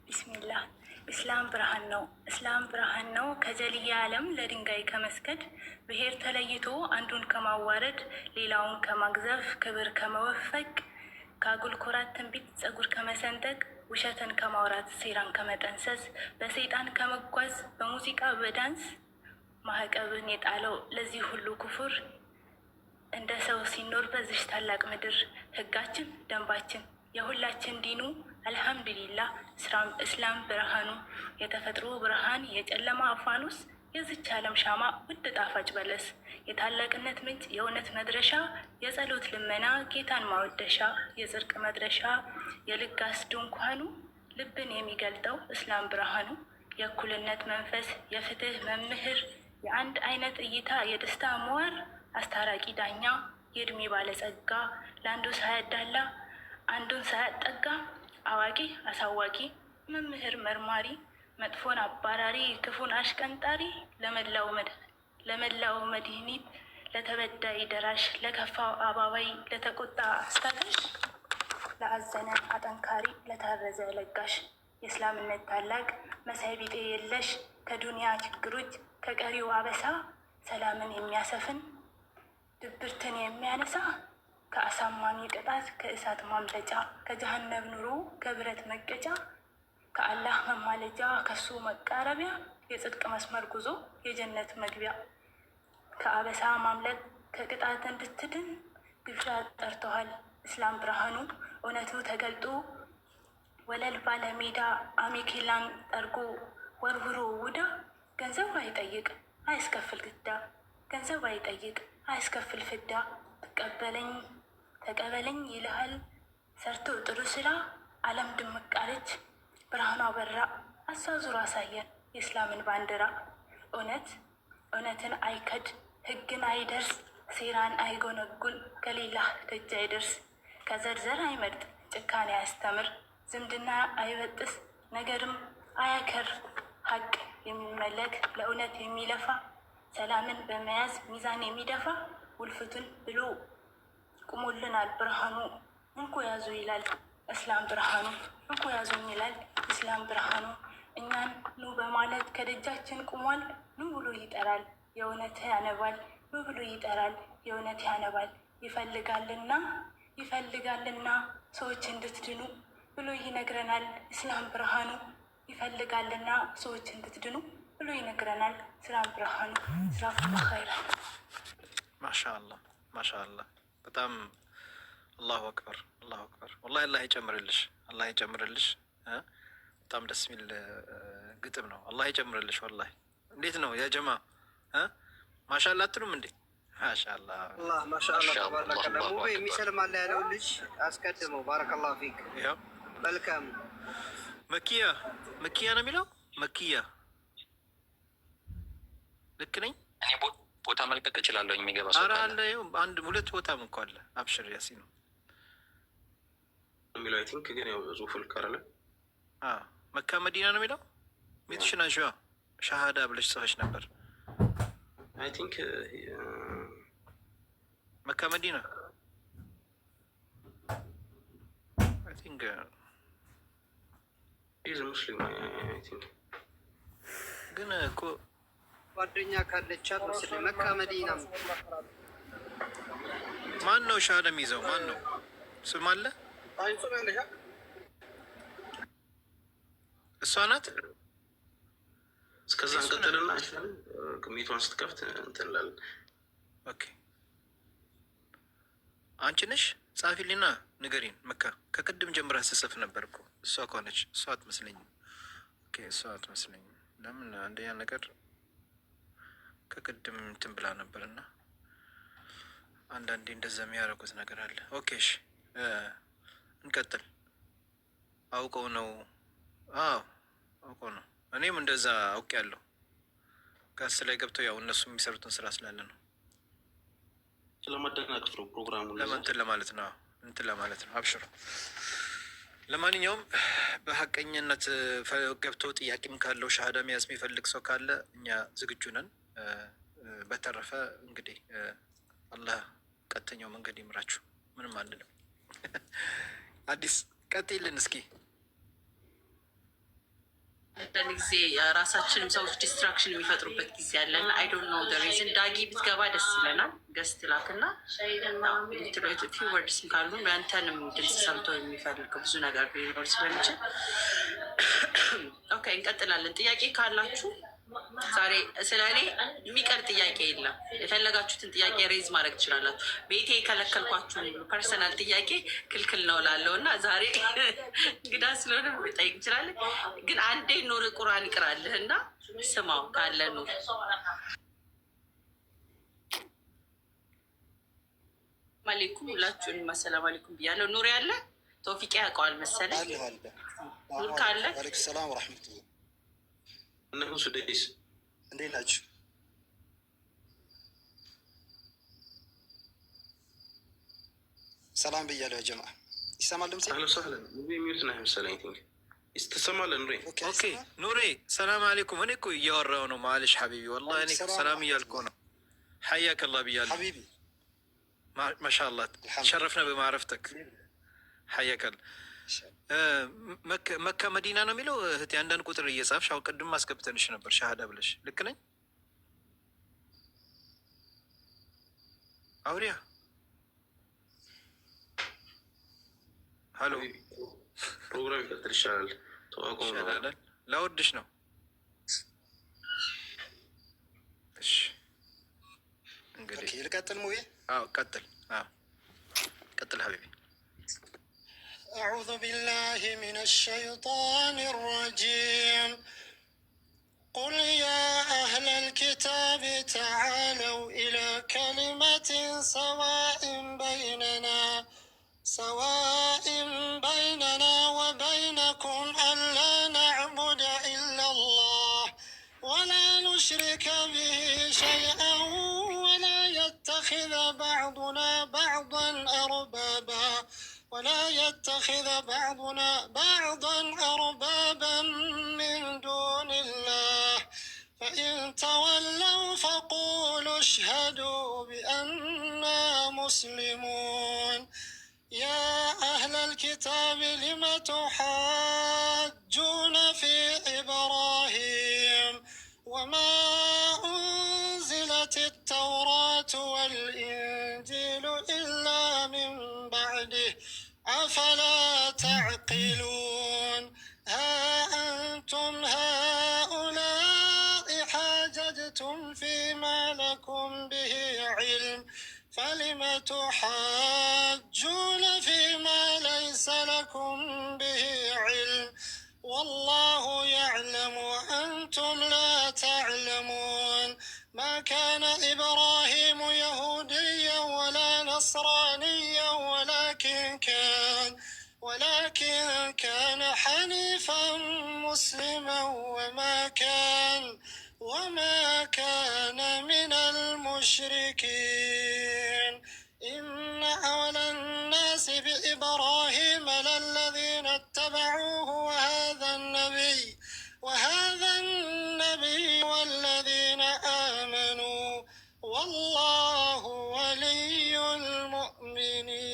ቢስሚላህ። ኢስላም ብርሃን ነው፣ እስላም ብርሃን ነው። ከጀልያ ዓለም ለድንጋይ ከመስገድ ብሔር ተለይቶ አንዱን ከማዋረድ ሌላውን ከማግዘፍ ክብር ከመወፈቅ ከአጉል ኩራት ትንቢት ጸጉር ከመሰንጠቅ ውሸትን ከማውራት ሴራን ከመጠንሰስ በሰይጣን ከመጓዝ በሙዚቃ በዳንስ ማዕቀብን የጣለው ለዚህ ሁሉ ክፉር እንደ ሰው ሲኖር በዚች ታላቅ ምድር ህጋችን ደንባችን የሁላችን ዲኑ አልሐምዱሊላህ እስላም ብርሃኑ የተፈጥሮ ብርሃን የጨለማ ፋኖስ የዚች ዓለም ሻማ ውድ ጣፋጭ በለስ የታላቅነት ምንጭ የእውነት መድረሻ የጸሎት ልመና ጌታን ማወደሻ የጽድቅ መድረሻ የልጋስ ድንኳኑ ልብን የሚገልጠው እስላም ብርሃኑ የእኩልነት መንፈስ የፍትህ መምህር የአንድ አይነት እይታ የደስታ መዋር አስታራቂ ዳኛ የእድሜ ባለጸጋ ለአንዱ ሳያዳላ አንዱን ሳያጠጋ አዋቂ አሳዋቂ መምህር መርማሪ መጥፎን አባራሪ ክፉን አሽቀንጣሪ ለመላው መድህኒት ለተበዳይ ደራሽ ለከፋው አባባይ ለተቆጣ አስታጋሽ ለአዘነ አጠንካሪ ለታረዘ ለጋሽ የእስላምነት ታላቅ መሳይ ቢጤ የለሽ ከዱንያ ችግሮች ከቀሪው አበሳ ሰላምን የሚያሰፍን ድብርትን የሚያነሳ ከአሳማሚ ቅጣት ከእሳት ማምለጫ ከጀሃነም ኑሮ ከብረት መቀጫ ከአላህ መማለጃ ከሱ መቃረቢያ የጽድቅ መስመር ጉዞ የጀነት መግቢያ ከአበሳ ማምለጥ ከቅጣት እንድትድን ግብዣ ጠርተዋል እስላም ብርሃኑ እውነቱ ተገልጦ ወለል ባለሜዳ አሜኬላን ጠርጎ ወርውሮ ውዳ ገንዘብ አይጠይቅ አያስከፍል ግዳ ገንዘብ አይጠይቅ አያስከፍል ፍዳ ተቀበለኝ ይልሃል ሰርቶ ጥሩ ስራ ዓለም ድምቅ አለች ብርሃኗ በራ አሳዙር አሳየን የእስላምን ባንዲራ እውነትን አይከድ ህግን አይደርስ ሴራን አይጎነጉን ከሌላህ ደጅ አይደርስ ከዘርዘር አይመርጥ ጭካኔ አያስተምር ዝምድና አይበጥስ ነገርም አያከር ሀቅ የሚመለክ ለእውነት የሚለፋ ሰላምን በመያዝ ሚዛን የሚደፋ ውልፍቱን ብሎ ቁሞልናል ብርሃኑ እንኩ ያዙ ይላል እስላም ብርሃኑ እንኩ ያዙኝ ይላል እስላም ብርሃኑ እኛን ኑ በማለት ከደጃችን ቁሟል ኑ ብሎ ይጠራል የእውነት ያነባል ኑ ብሎ ይጠራል የእውነት ያነባል ይፈልጋልና ሰዎች እንድትድኑ ብሎ ይነግረናል እስላም ብርሃኑ ይፈልጋልና ሰዎች እንድትድኑ ብሎ ይነግረናል እስላም ብርሃኑ ስራፉ ኸይራ
ማሻአላህ ማሻአላህ በጣም አላሁ አክበር አላሁ አክበር ወላሂ አላህ ይጨምርልሽ በጣም ደስ የሚል ግጥም ነው አላህ ይጨምርልሽ ወላሂ እንዴት ነው ያ ጀማ ማሻአላህ አትሉም እንዴ ማሻአላህ
አላህ ማሻአላህ ተባረከ ሙቤ የሚሰልም አለ ያለው ልጅ አስቀድመው ባረከላሁ ፊክ
ያው
መልካም
መኪያ ነው የሚለው መኪያ ልክ ነኝ
እኔ ቦታ መልቀቅ እችላለሁ የሚገባ ሰው
አለ አንድ ሁለት ቦታም እንኳን አለ አብሽር ያሲን ነው
የሚለው አይ ቲንክ ግን ያው ጽሁፍ ልካረለ
መካ መዲና ነው የሚለው ሚትሽና ሻሃዳ ብለሽ ጽፈሽ ነበር
አይ ቲንክ
መካ መዲና አይ ቲንክ
ኢዝ ሙስሊም አይ ቲንክ
ግን እኮ
ጓደኛ ካለቻት ሙስሊም መካ መዲና
ማን ነው ሻሃዳ የሚይዘው? ማን ነው ስም አለ? እሷ ናት።
እስከዛ እንቀጥልና ሚቷን ስትከፍት እንትን እላለን።
ኦኬ አንቺ ነሽ ጻፊልኝና ንገሪን። መካ ከቅድም ጀምረህ ስጽፍ ነበር እኮ እሷ ከሆነች እሷ አትመስለኝም። ኦኬ እሷ አትመስለኝም። ለምን አንደኛ ነገር ከቅድም እንትን ብላ ነበርና አንዳንዴ እንደዛ የሚያደርጉት ነገር አለ። ኦኬ እሺ እንቀጥል። አውቀው ነው? አዎ አውቀው ነው። እኔም እንደዛ አውቅ ያለው ጋስ ላይ ገብተው ያው እነሱ የሚሰሩትን ስራ ስላለ ነው።
ስለማደናቀፍ ነው ፕሮግራሙ
እንትን ለማለት ነው እንትን ለማለት ነው። አብሽሩ። ለማንኛውም በሀቀኝነት ገብቶ ጥያቄም ካለው ሻሃዳ መያዝ የሚፈልግ ሰው ካለ እኛ ዝግጁ ነን። በተረፈ እንግዲህ አላህ ቀጥተኛው መንገድ ይምራችሁ። ምንም አንልም። አዲስ ቀጥይልን እስኪ።
አንዳንድ ጊዜ ራሳችንም ሰዎች ዲስትራክሽን የሚፈጥሩበት ጊዜ አለን። አይ ዶንት ኖ ዘ ሪዝን። ዳጊ ብትገባ ደስ ይለናል። ገስት ላክና ፊው ወርድስም ካሉ ያንተንም ድምፅ ሰምቶ የሚፈልግ ብዙ ነገር ሊኖር ስለሚችል ኦኬ እንቀጥላለን። ጥያቄ ካላችሁ ዛሬ ስለ እኔ የሚቀር ጥያቄ የለም። የፈለጋችሁትን ጥያቄ ሬዝ ማድረግ ትችላላችሁ። ቤቴ የከለከልኳችሁን ፐርሰናል ጥያቄ ክልክል ነው ላለው እና ዛሬ እንግዳ ስለሆነ ጠይቅ እንችላለን። ግን አንዴ ኑር ቁርአን ይቅራልህ እና ስማው ካለ ኑር። አለይኩም ሁላችሁንም አሰላም አለይኩም ብያለሁ። ኑር ያለ ቶፊቅ ያውቀዋል መሰለኝ። ኑር ካለ
አለይኩም ሰላም ወረሕመቱላህ።
እነሁ ሱዴስ
እንዴት ናችሁ? ሰላም ብያለሁ። ያ ጀማ ይሰማል ድምጼ?
አህለን ወሰህለን። ሚዩት ነህ መሰለኝ። ትሰማለህ ኑሬ?
ኦኬ ኑሬ ሰላም አለይኩም። እኔ እኮ እያወራሁ ነው። ማለሽ ሐቢቢ ወላሂ እኔ ሰላም እያልኩ ነው። ሐያከ አላህ ብያለሁ
ሐቢቢ።
ማሻአላህ ተሸረፍነ በማዕረፍተክ። ሐያከ አላህ። መካ መዲና ነው የሚለው እህቴ። አንዳንድ ቁጥር እየጻፍሽ አሁን ቅድም አስገብተንሽ ነበር ሻሃዳ ብለሽ። ልክ ነኝ? አውሪያ ሀሎ።
ፕሮግራም ይቀጥል ይሻላል። ተዋቆም ነው
ላወድሽ ነው። እሺ እንግዲህ
ልቀጥል ሙቤ?
አዎ ቀጥል። አዎ ቀጥል ሀቢቢ።
أعوذ بالله من الشيطان الرجيم. قل يا أهل الكتاب تعالوا إلى كلمة سواء بيننا وبينكم ألا نعبد إلا الله ولا نشرك به شيئا ولا يتخذ بعضنا بعضا أربابا من دون الله فإن تولوا فقولوا اشهدوا بأننا مسلمون. يا أهل الكتاب لم تحاجون في إبراهيم وما أنزلت التوراة والإنجيل إلا من بعده أفلا تعقلون. ها أنتم هؤلاء حاججتم فيما لكم به علم فلم تحاجون فيما ليس لكم به علم والله يعلم وأنتم لا تعلمون. ما كان إبراهيم يهوديا ولا نصرانيا ولكن كان حنيفا مسلما وما كان من المشركين. إن أولى الناس بإبراهيم للذين اتبعوه وهذا النبي والذين آمنوا والله ولي المؤمنين.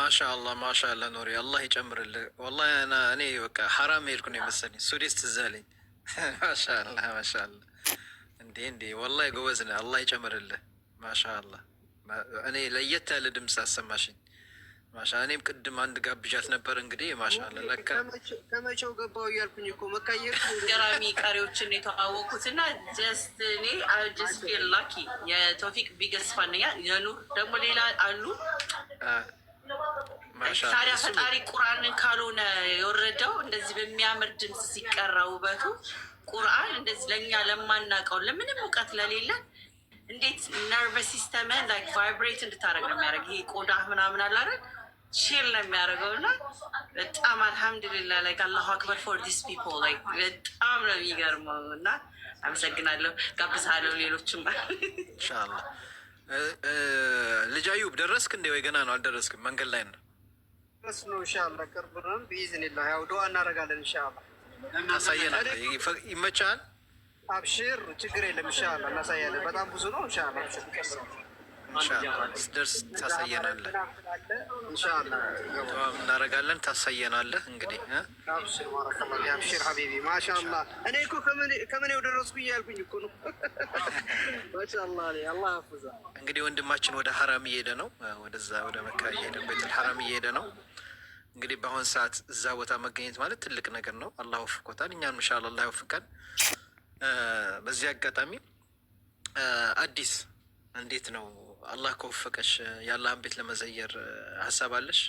ማሻአላህ ማሻአላህ ኑሪ አላህ ይጨምርልህ። ወላሂ እኔ በቃ ሐራም ሄድኩ ነው የመሰለኝ። ሱዴስ ትዝ አለኝ። ማሻአላህ ማሻአላህ። እንዴ ወላሂ ጎበዝ ነህ። አላህ ይጨምርልህ። ማሻአላህ እኔ ለየት ያለ ድምፅ አሰማሽኝ። ማሻ እኔም ቅድም አንድ ጋብዣት ነበር። እንግዲህ ማሻአላህ ለካ
ከመቼው ገባው እያልኩኝ እኮ መካየር
ገራሚ ቀሪዎችን የተዋወቁት እና ጀስት እኔ ጀስት ፌል ላኪ የቶፊቅ ቢገስ ፋንኛ የኑር ደግሞ ሌላ አሉ። ታዲያ ፈጣሪ ቁርአንን ካልሆነ የወረደው እንደዚህ በሚያምር ድምፅ ሲቀራ ውበቱ ቁርአን እንደዚህ ለእኛ ለማናውቀው ለምንም እውቀት ለሌለን እንዴት ነርቨስ ሲስተምን ላይክ ቫይብሬት እንድታደረግ ነው የሚያደርግ። ይሄ ቆዳ ምናምን አለ አይደል ቺል ነው የሚያደርገው። እና በጣም አልሐምዱሊላህ ላይክ አላሁ አክበር ፎር ዲስ ፒፕል ላይክ በጣም ነው የሚገርመው። እና አመሰግናለሁ። ጋብዛለሁ። ሌሎችም
ኢንሻአላህ። ልጅ አዩብ ደረስክ እንዴ ወይ ገና ነው? አልደረስክም? መንገድ ላይ ነው?
ደረስ ነው ኢንሻአላህ። ቅርብ ነው ቢኢዝኒላህ። ያው ዱአ እናደርጋለን ኢንሻአላህ።
ታሳየናለህ። ይመቻል?
አብሽር ችግር የለም ኢንሻአላህ እናሳያለን። በጣም ብዙ ነው ኢንሻአላህ።
ኢንሻአላህ ስትደርስ ታሳየናለህ።
ኢንሻአላህ
እናደርጋለን። ታሳየናለህ። እንግዲህ
አብሽር ማረከላህ አብሽር ሀቢቢ ማሻአላህ። እኔ እኮ ከምን ደረስኩኝ ያልኩኝ እኮ ነው። ማሻአላህ አላህ ያፈዛ።
እንግዲህ ወንድማችን ወደ ሐራም እየሄደ ነው። ወደዛ ወደ መካ እየሄደ ቤተል ሐራም እየሄደ ነው። እንግዲህ በአሁን ሰዓት እዛ ቦታ መገኘት ማለት ትልቅ ነገር ነው። አላህ ወፍቆታል። እኛም ኢንሻአላህ አላህ ይወፍቀን። በዚህ አጋጣሚ አዲስ እንዴት ነው አላህ ከወፈቀሽ የአላህን ቤት ለመዘየር ሀሳብ አለሽ?